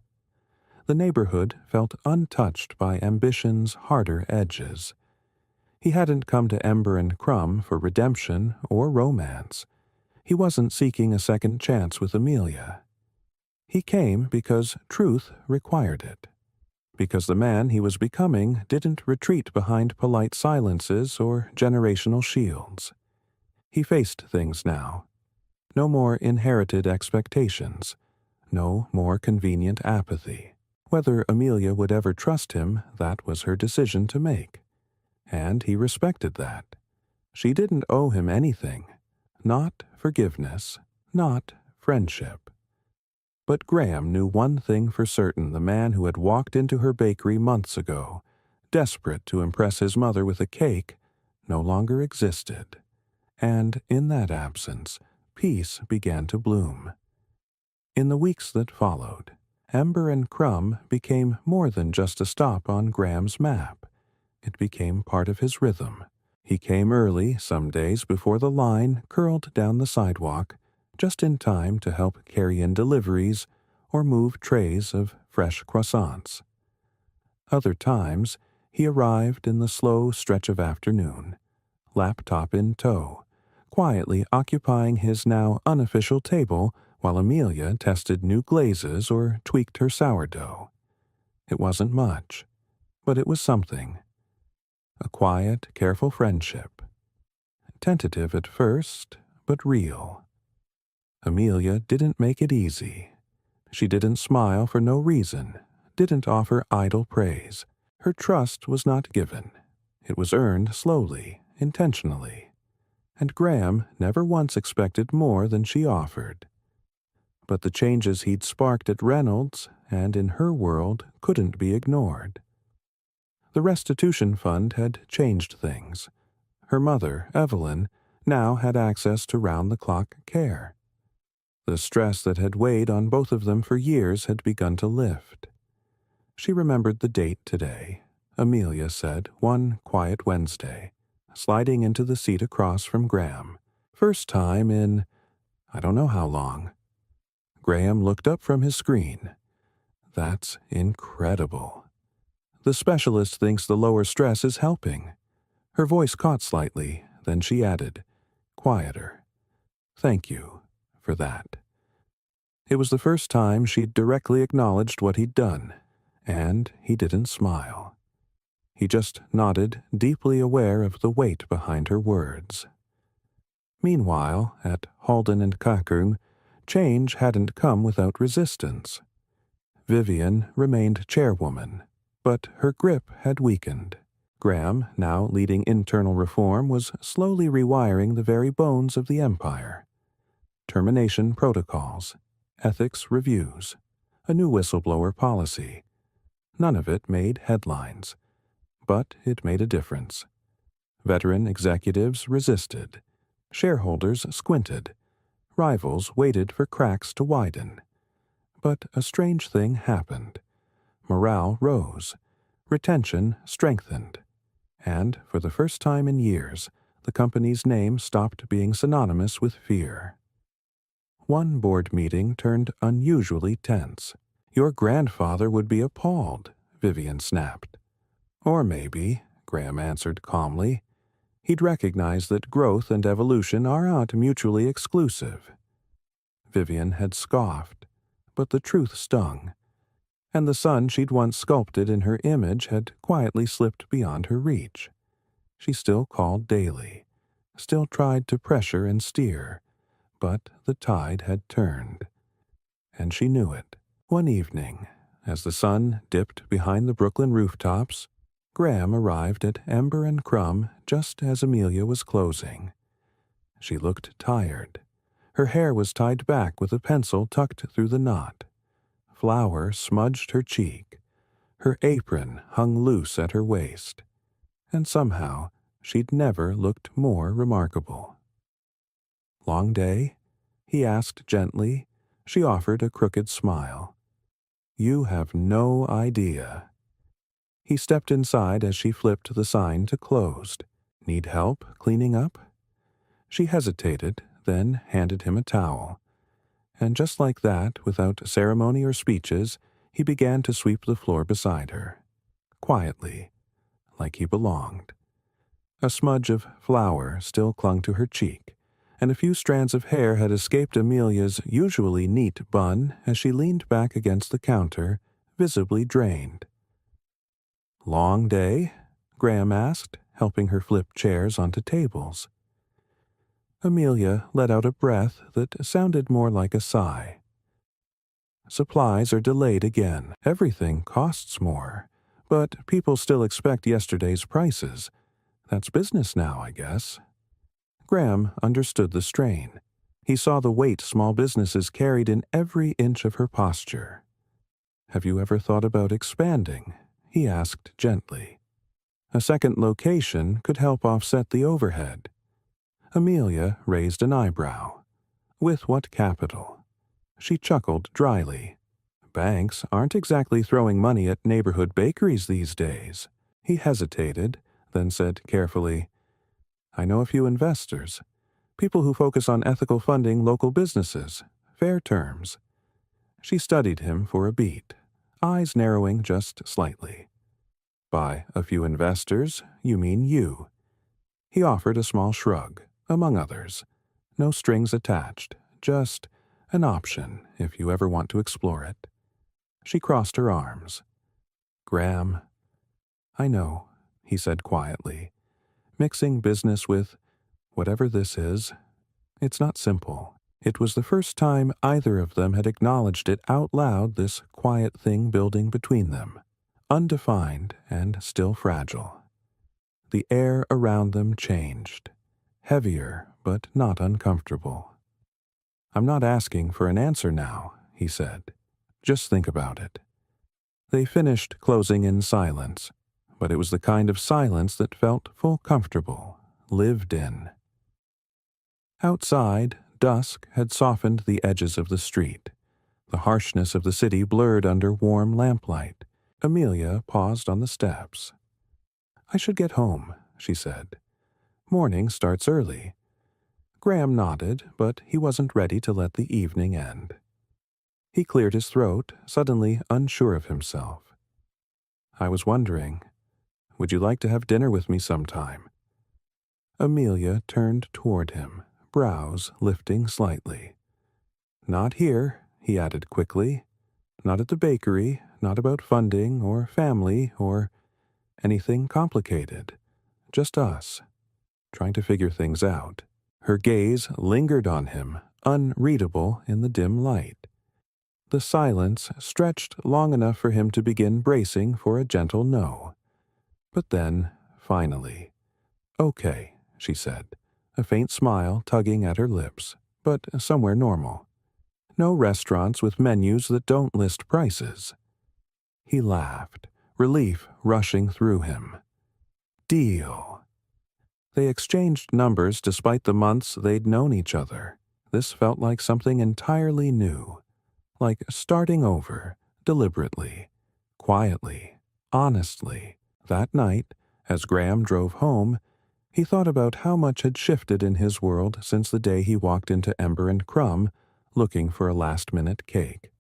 The neighborhood felt untouched by ambition's harder edges. He hadn't come to Ember and Crumb for redemption or romance. He wasn't seeking a second chance with Amelia. He came because truth required it. Because the man he was becoming didn't retreat behind polite silences or generational shields. He faced things now. No more inherited expectations. No more convenient apathy. Whether Amelia would ever trust him, that was her decision to make. And he respected that. She didn't owe him anything. Not forgiveness. Not friendship. But Graham knew one thing for certain: the man who had walked into her bakery months ago, desperate to impress his mother with a cake, no longer existed. And in that absence, peace began to bloom. In the weeks that followed, Ember and Crumb became more than just a stop on Graham's map. It became part of his rhythm. He came early some days before the line curled down the sidewalk, just in time to help carry in deliveries or move trays of fresh croissants. Other times, he arrived in the slow stretch of afternoon, laptop in tow, quietly occupying his now unofficial table while Amelia tested new glazes or tweaked her sourdough. It wasn't much, but it was something. A quiet, careful friendship. Tentative at first, but real. Amelia didn't make it easy. She didn't smile for no reason, didn't offer idle praise. Her trust was not given. It was earned slowly, intentionally. And Graham never once expected more than she offered. But the changes he'd sparked at Reynolds and in her world couldn't be ignored. The restitution fund had changed things. Her mother, Evelyn, now had access to round-the-clock care. The stress that had weighed on both of them for years had begun to lift. She remembered the date today. Amelia said, one quiet Wednesday, sliding into the seat across from Graham. First time in, I don't know how long. Graham looked up from his screen. That's incredible. The specialist thinks the lower stress is helping. Her voice caught slightly, then she added, quieter. Thank you for that. It was the first time she'd directly acknowledged what he'd done, and he didn't smile. He just nodded, deeply aware of the weight behind her words. Meanwhile, at Halden and Kakung, change hadn't come without resistance. Vivian remained chairwoman, but her grip had weakened. Graham, now leading internal reform, was slowly rewiring the very bones of the empire. Termination protocols, ethics reviews, a new whistleblower policy. None of it made headlines, but it made a difference. Veteran executives resisted. Shareholders squinted. Rivals waited for cracks to widen. But a strange thing happened. Morale rose. Retention strengthened. And, for the first time in years, the company's name stopped being synonymous with fear. One board meeting turned unusually tense. "Your grandfather would be appalled," Vivian snapped. "Or maybe," Graham answered calmly, "he'd recognize that growth and evolution are not mutually exclusive." Vivian had scoffed, but the truth stung, and the son she'd once sculpted in her image had quietly slipped beyond her reach. She still called daily, still tried to pressure and steer, but the tide had turned, and she knew it. One evening, as the sun dipped behind the Brooklyn rooftops, Graham arrived at Ember and Crumb just as Amelia was closing. She looked tired. Her hair was tied back with a pencil tucked through the knot. Flour smudged her cheek. Her apron hung loose at her waist. And somehow she'd never looked more remarkable. "Long day?" he asked gently. She offered a crooked smile. "You have no idea." He stepped inside as she flipped the sign to closed. "Need help cleaning up?" She hesitated, then handed him a towel. And just like that, without ceremony or speeches, he began to sweep the floor beside her. Quietly, like he belonged. A smudge of flour still clung to her cheek, and a few strands of hair had escaped Amelia's usually neat bun as she leaned back against the counter, visibly drained. "Long day?" Graham asked, helping her flip chairs onto tables. Amelia let out a breath that sounded more like a sigh. "Supplies are delayed again. Everything costs more, but people still expect yesterday's prices. That's business now, I guess." Graham understood the strain. He saw the weight small businesses carried in every inch of her posture. "Have you ever thought about expanding?" he asked gently. "A second location could help offset the overhead." Amelia raised an eyebrow. "With what capital?" She chuckled dryly. "Banks aren't exactly throwing money at neighborhood bakeries these days." He hesitated, then said carefully, "I know a few investors, people who focus on ethical funding local businesses, fair terms." She studied him for a beat, eyes narrowing just slightly. "By a few investors, you mean you." He offered a small shrug, among others. "No strings attached, just an option if you ever want to explore it." She crossed her arms. "Graham." "I know," he said quietly. "Mixing business with whatever this is, it's not simple." It was the first time either of them had acknowledged it out loud, this quiet thing building between them, undefined and still fragile. The air around them changed, heavier but not uncomfortable. "I'm not asking for an answer now," he said. "Just think about it." They finished closing in silence, but it was the kind of silence that felt full comfortable, lived in. Outside, dusk had softened the edges of the street. The harshness of the city blurred under warm lamplight. Amelia paused on the steps. "I should get home," she said. "Morning starts early." Graham nodded, but he wasn't ready to let the evening end. He cleared his throat, suddenly unsure of himself. "I was wondering, would you like to have dinner with me sometime?" Amelia turned toward him, brows lifting slightly. "Not here," he added quickly. "Not at the bakery, not about funding or family or anything complicated. Just us, trying to figure things out." Her gaze lingered on him, unreadable in the dim light. The silence stretched long enough for him to begin bracing for a gentle no. But then, finally, "Okay," she said, a faint smile tugging at her lips, but somewhere normal. "No restaurants with menus that don't list prices." He laughed, relief rushing through him. "Deal." They exchanged numbers despite the months they'd known each other. This felt like something entirely new, like starting over, deliberately, quietly, honestly. That night, as Graham drove home, he thought about how much had shifted in his world since the day he walked into Ember and Crumb looking for a last-minute cake.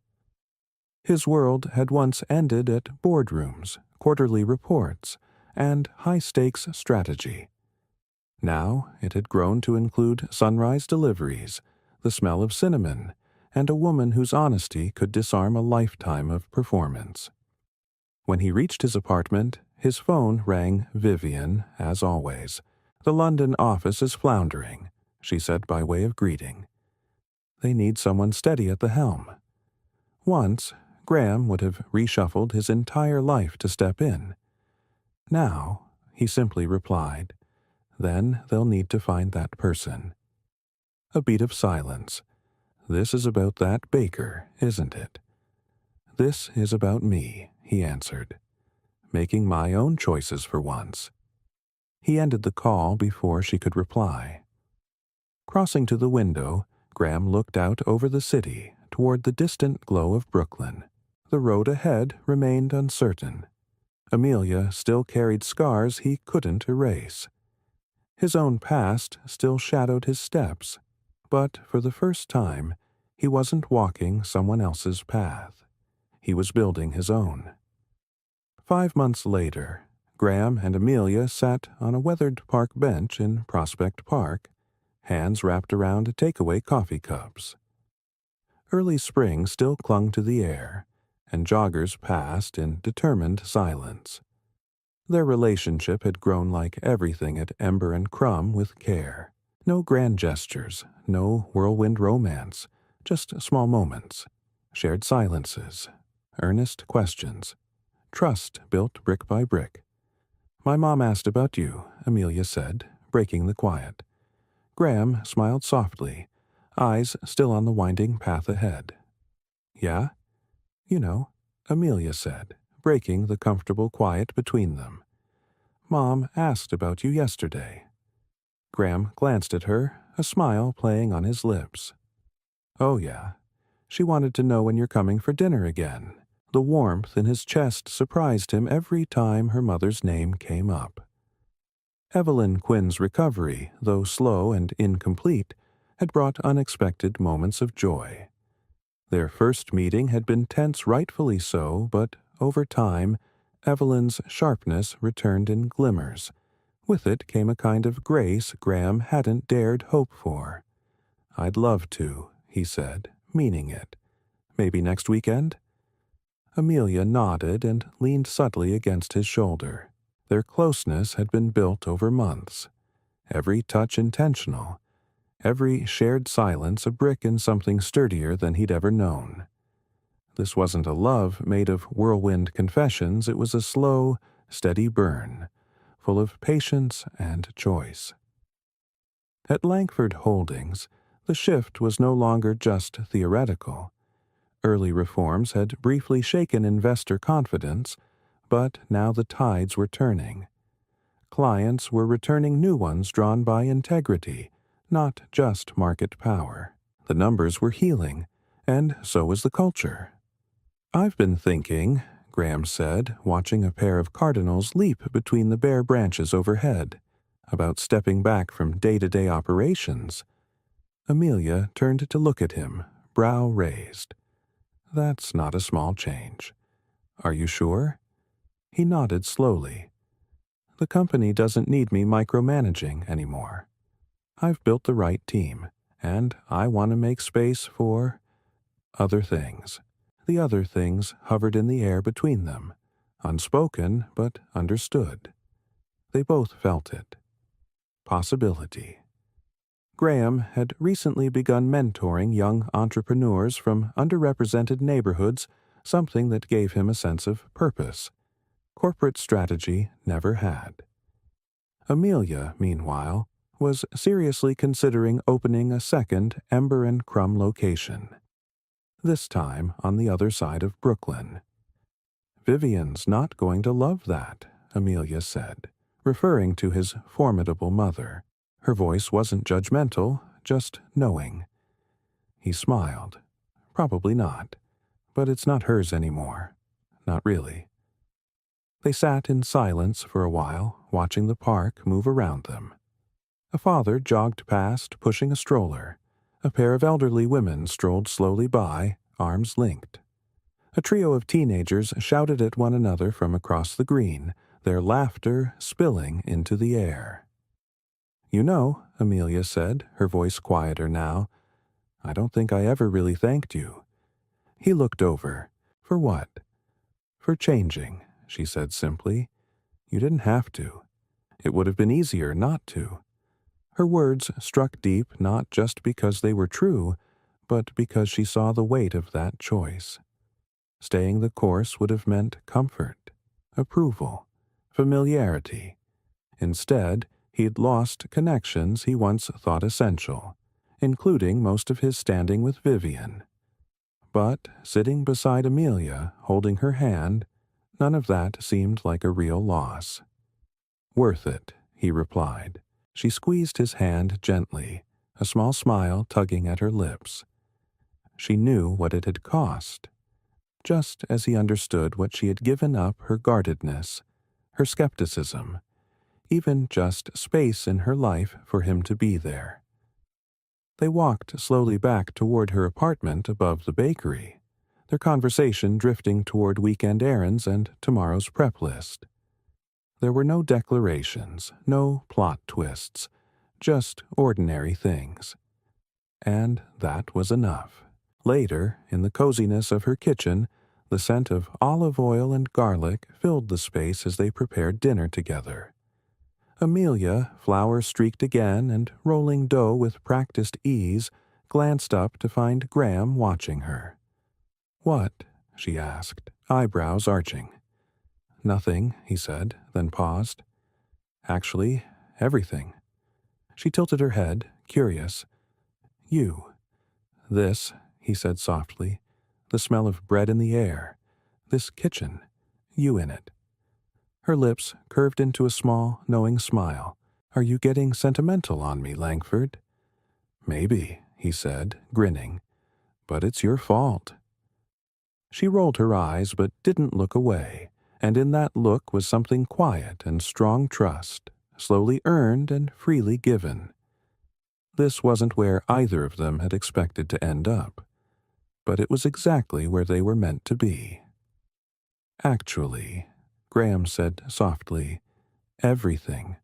His world had once ended at boardrooms, quarterly reports, and high-stakes strategy. Now it had grown to include sunrise deliveries, the smell of cinnamon, and a woman whose honesty could disarm a lifetime of performance. When he reached his apartment, his phone rang Vivian, as always. "The London office is floundering," she said by way of greeting. "They need someone steady at the helm." Once, Graham would have reshuffled his entire life to step in. Now, he simply replied, "Then they'll need to find that person." A beat of silence. "This is about that baker, isn't it?" "This is about me," he answered, "making my own choices for once." He ended the call before she could reply. Crossing to the window, Graham looked out over the city toward the distant glow of Brooklyn. The road ahead remained uncertain. Amelia still carried scars he couldn't erase. His own past still shadowed his steps, but for the first time, he wasn't walking someone else's path. He was building his own. 5 months later, Graham and Amelia sat on a weathered park bench in Prospect Park, hands wrapped around takeaway coffee cups. Early spring still clung to the air, and joggers passed in determined silence. Their relationship had grown like everything at Ember and Crumb with care. No grand gestures, no whirlwind romance, just small moments, shared silences, earnest questions, trust built brick by brick. "My mom asked about you," Amelia said, breaking the quiet. Graham smiled softly, eyes still on the winding path ahead. "Yeah?" "You know," Amelia said, breaking the comfortable quiet between them. "Mom asked about you yesterday." Graham glanced at her, a smile playing on his lips. "Oh, yeah. She wanted to know when you're coming for dinner again." The warmth in his chest surprised him every time her mother's name came up. Evelyn Quinn's recovery, though slow and incomplete, had brought unexpected moments of joy. Their first meeting had been tense, rightfully so, but over time, Evelyn's sharpness returned in glimmers. With it came a kind of grace Graham hadn't dared hope for. "I'd love to," he said, meaning it. "Maybe next weekend?" Amelia nodded and leaned subtly against his shoulder. Their closeness had been built over months. Every touch intentional, every shared silence a brick in something sturdier than he'd ever known. This wasn't a love made of whirlwind confessions, it was a slow, steady burn, full of patience and choice. At Langford Holdings, the shift was no longer just theoretical. Early reforms had briefly shaken investor confidence, but now the tides were turning. Clients were returning new ones drawn by integrity, not just market power. The numbers were healing, and so was the culture. "I've been thinking," Graham said, watching a pair of cardinals leap between the bare branches overhead, "about stepping back from day-to-day operations." Amelia turned to look at him, brow raised. "That's not a small change." "Are you sure?" He nodded slowly. "The company doesn't need me micromanaging anymore. I've built the right team, and I want to make space for other things." The other things hovered in the air between them, unspoken but understood. They both felt it. Possibility. Graham had recently begun mentoring young entrepreneurs from underrepresented neighborhoods, something that gave him a sense of purpose. Corporate strategy never had. Amelia, meanwhile, was seriously considering opening a second Ember and Crumb location, this time on the other side of Brooklyn. "Vivian's not going to love that," Amelia said, referring to his formidable mother. Her voice wasn't judgmental, just knowing. He smiled. Probably not, but it's not hers anymore. Not really. They sat in silence for a while, watching the park move around them. A father jogged past, pushing a stroller. A pair of elderly women strolled slowly by, arms linked. A trio of teenagers shouted at one another from across the green, their laughter spilling into the air. "You know," Amelia said, her voice quieter now, "I don't think I ever really thanked you." He looked over. "For what?" "For changing," she said simply. "You didn't have to. It would have been easier not to." Her words struck deep not just because they were true, but because she saw the weight of that choice. Staying the course would have meant comfort, approval, familiarity. Instead, he'd lost connections he once thought essential, including most of his standing with Vivian. But sitting beside Amelia, holding her hand, none of that seemed like a real loss. "Worth it," he replied. She squeezed his hand gently, a small smile tugging at her lips. She knew what it had cost, just as he understood what she had given up her guardedness, her skepticism, even just space in her life for him to be there. They walked slowly back toward her apartment above the bakery, their conversation drifting toward weekend errands and tomorrow's prep list. There were no declarations, no plot twists, just ordinary things. And that was enough. Later, in the coziness of her kitchen, the scent of olive oil and garlic filled the space as they prepared dinner together. Amelia, flour-streaked again and rolling dough with practiced ease, glanced up to find Graham watching her. "What?" she asked, eyebrows arching. "Nothing," he said, then paused. "Actually, everything." She tilted her head, curious. "You." "This," he said softly, "the smell of bread in the air. This kitchen. You in it." Her lips curved into a small, knowing smile. "Are you getting sentimental on me, Langford?" "Maybe," he said, grinning. "But it's your fault." She rolled her eyes but didn't look away, and in that look was something quiet and strong trust, slowly earned and freely given. This wasn't where either of them had expected to end up, but it was exactly where they were meant to be. "Actually," Graham said softly, "everything.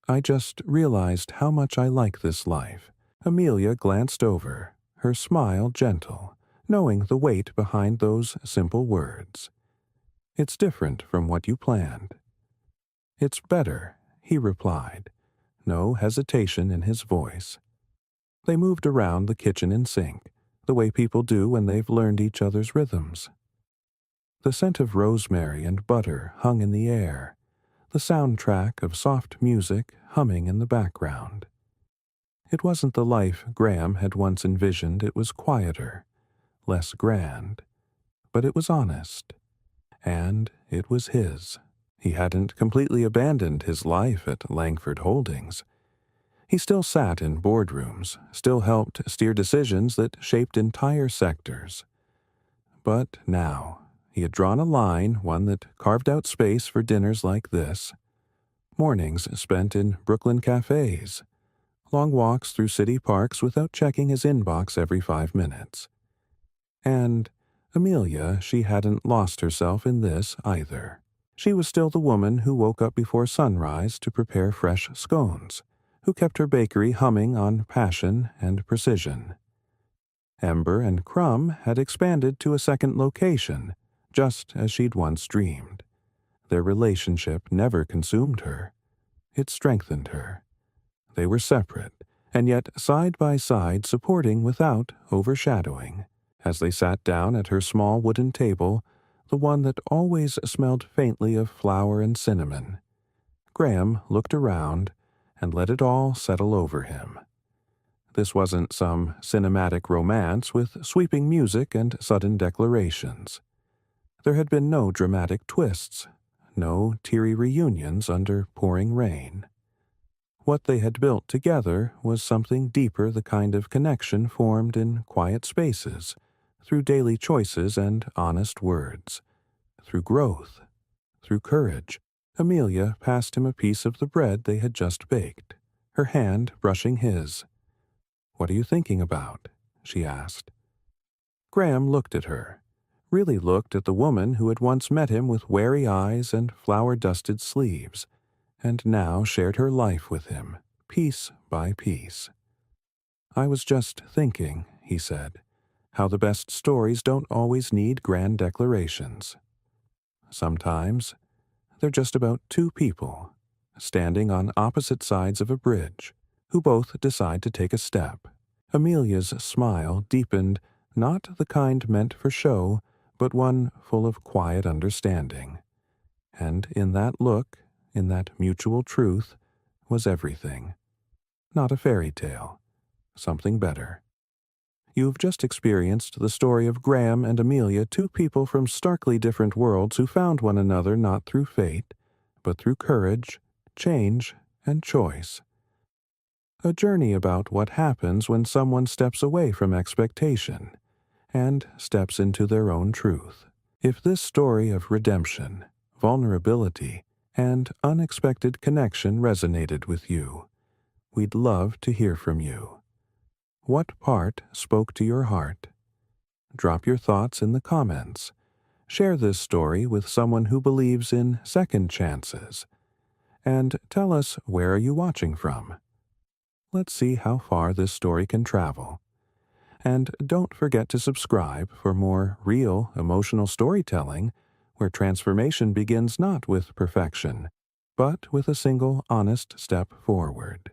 I just realized how much I like this life." Amelia glanced over, her smile gentle, knowing the weight behind those simple words. "It's different from what you planned." "It's better," he replied, no hesitation in his voice. They moved around the kitchen in sync, the way people do when they've learned each other's rhythms. The scent of rosemary and butter hung in the air, the soundtrack of soft music humming in the background. It wasn't the life Graham had once envisioned. It was quieter, less grand, but it was honest, and it was his. He hadn't completely abandoned his life at Langford Holdings. He still sat in boardrooms, still helped steer decisions that shaped entire sectors. But now, he had drawn a line, one that carved out space for dinners like this. Mornings spent in Brooklyn cafes, long walks through city parks without checking his inbox every 5 minutes. And Amelia, she hadn't lost herself in this either. She was still the woman who woke up before sunrise to prepare fresh scones, who kept her bakery humming on passion and precision. Ember and Crumb had expanded to a second location, just as she'd once dreamed. Their relationship never consumed her. It strengthened her. They were separate, and yet side by side, supporting without overshadowing. As they sat down at her small wooden table, the one that always smelled faintly of flour and cinnamon, Graham looked around and let it all settle over him. This wasn't some cinematic romance with sweeping music and sudden declarations. There had been no dramatic twists, no teary reunions under pouring rain. What they had built together was something deeper, the kind of connection formed in quiet spaces, through daily choices and honest words, through growth, through courage. Amelia passed him a piece of the bread they had just baked, her hand brushing his. "What are you thinking about?" she asked. Graham looked at her, really looked at the woman who had once met him with wary eyes and flour-dusted sleeves, and now shared her life with him, piece by piece. "I was just thinking," he said, "how the best stories don't always need grand declarations. Sometimes they're just about two people, standing on opposite sides of a bridge, who both decide to take a step." Amelia's smile deepened, not the kind meant for show, but one full of quiet understanding. And in that look, in that mutual truth, was everything. Not a fairy tale, something better. You've just experienced the story of Graham and Amelia, two people from starkly different worlds who found one another not through fate, but through courage, change, and choice. A journey about what happens when someone steps away from expectation and steps into their own truth. If this story of redemption, vulnerability, and unexpected connection resonated with you, we'd love to hear from you. What part spoke to your heart? Drop your thoughts in the comments. Share this story with someone who believes in second chances. And tell us, where are you watching from? Let's see how far this story can travel. And don't forget to subscribe for more real, emotional storytelling, where transformation begins not with perfection, but with a single honest step forward.